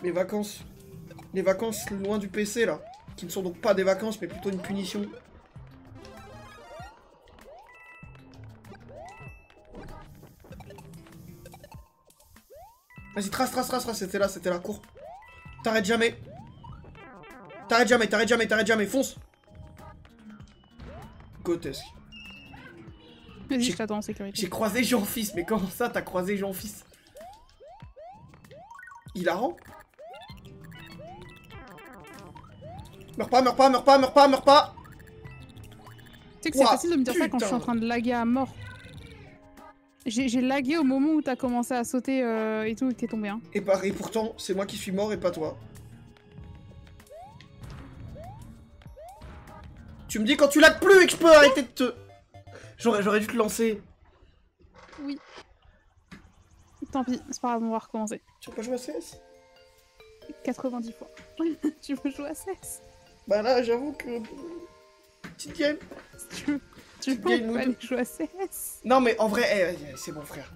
Les vacances. Les vacances loin du PC, là. Qui ne sont donc pas des vacances, mais plutôt une punition. Vas-y, trace, c'était là, cours. T'arrêtes jamais. T'arrêtes jamais, fonce. Grotesque. Vas-y, je t'attends en sécurité. J'ai croisé Jean-Fils, mais comment ça, t'as croisé Jean-Fils? Hilarant. Meurs pas. sais que c'est facile de me dire ça quand je suis en train de laguer à mort. J'ai lagué au moment où t'as commencé à sauter et tout, et que t'es tombé. Hein. Et pareil, pourtant, c'est moi qui suis mort et pas toi. Tu me dis quand tu lagues plus et que je peux arrêter de te... J'aurais dû te lancer. Oui. Tant pis, c'est pas grave, on va recommencer. Tu veux pas jouer à CS? 90 fois. Tu veux jouer à CS? Bah là, j'avoue que... Petite game. Tu veux pas aller jouer à CS? Non mais en vrai, c'est bon frère.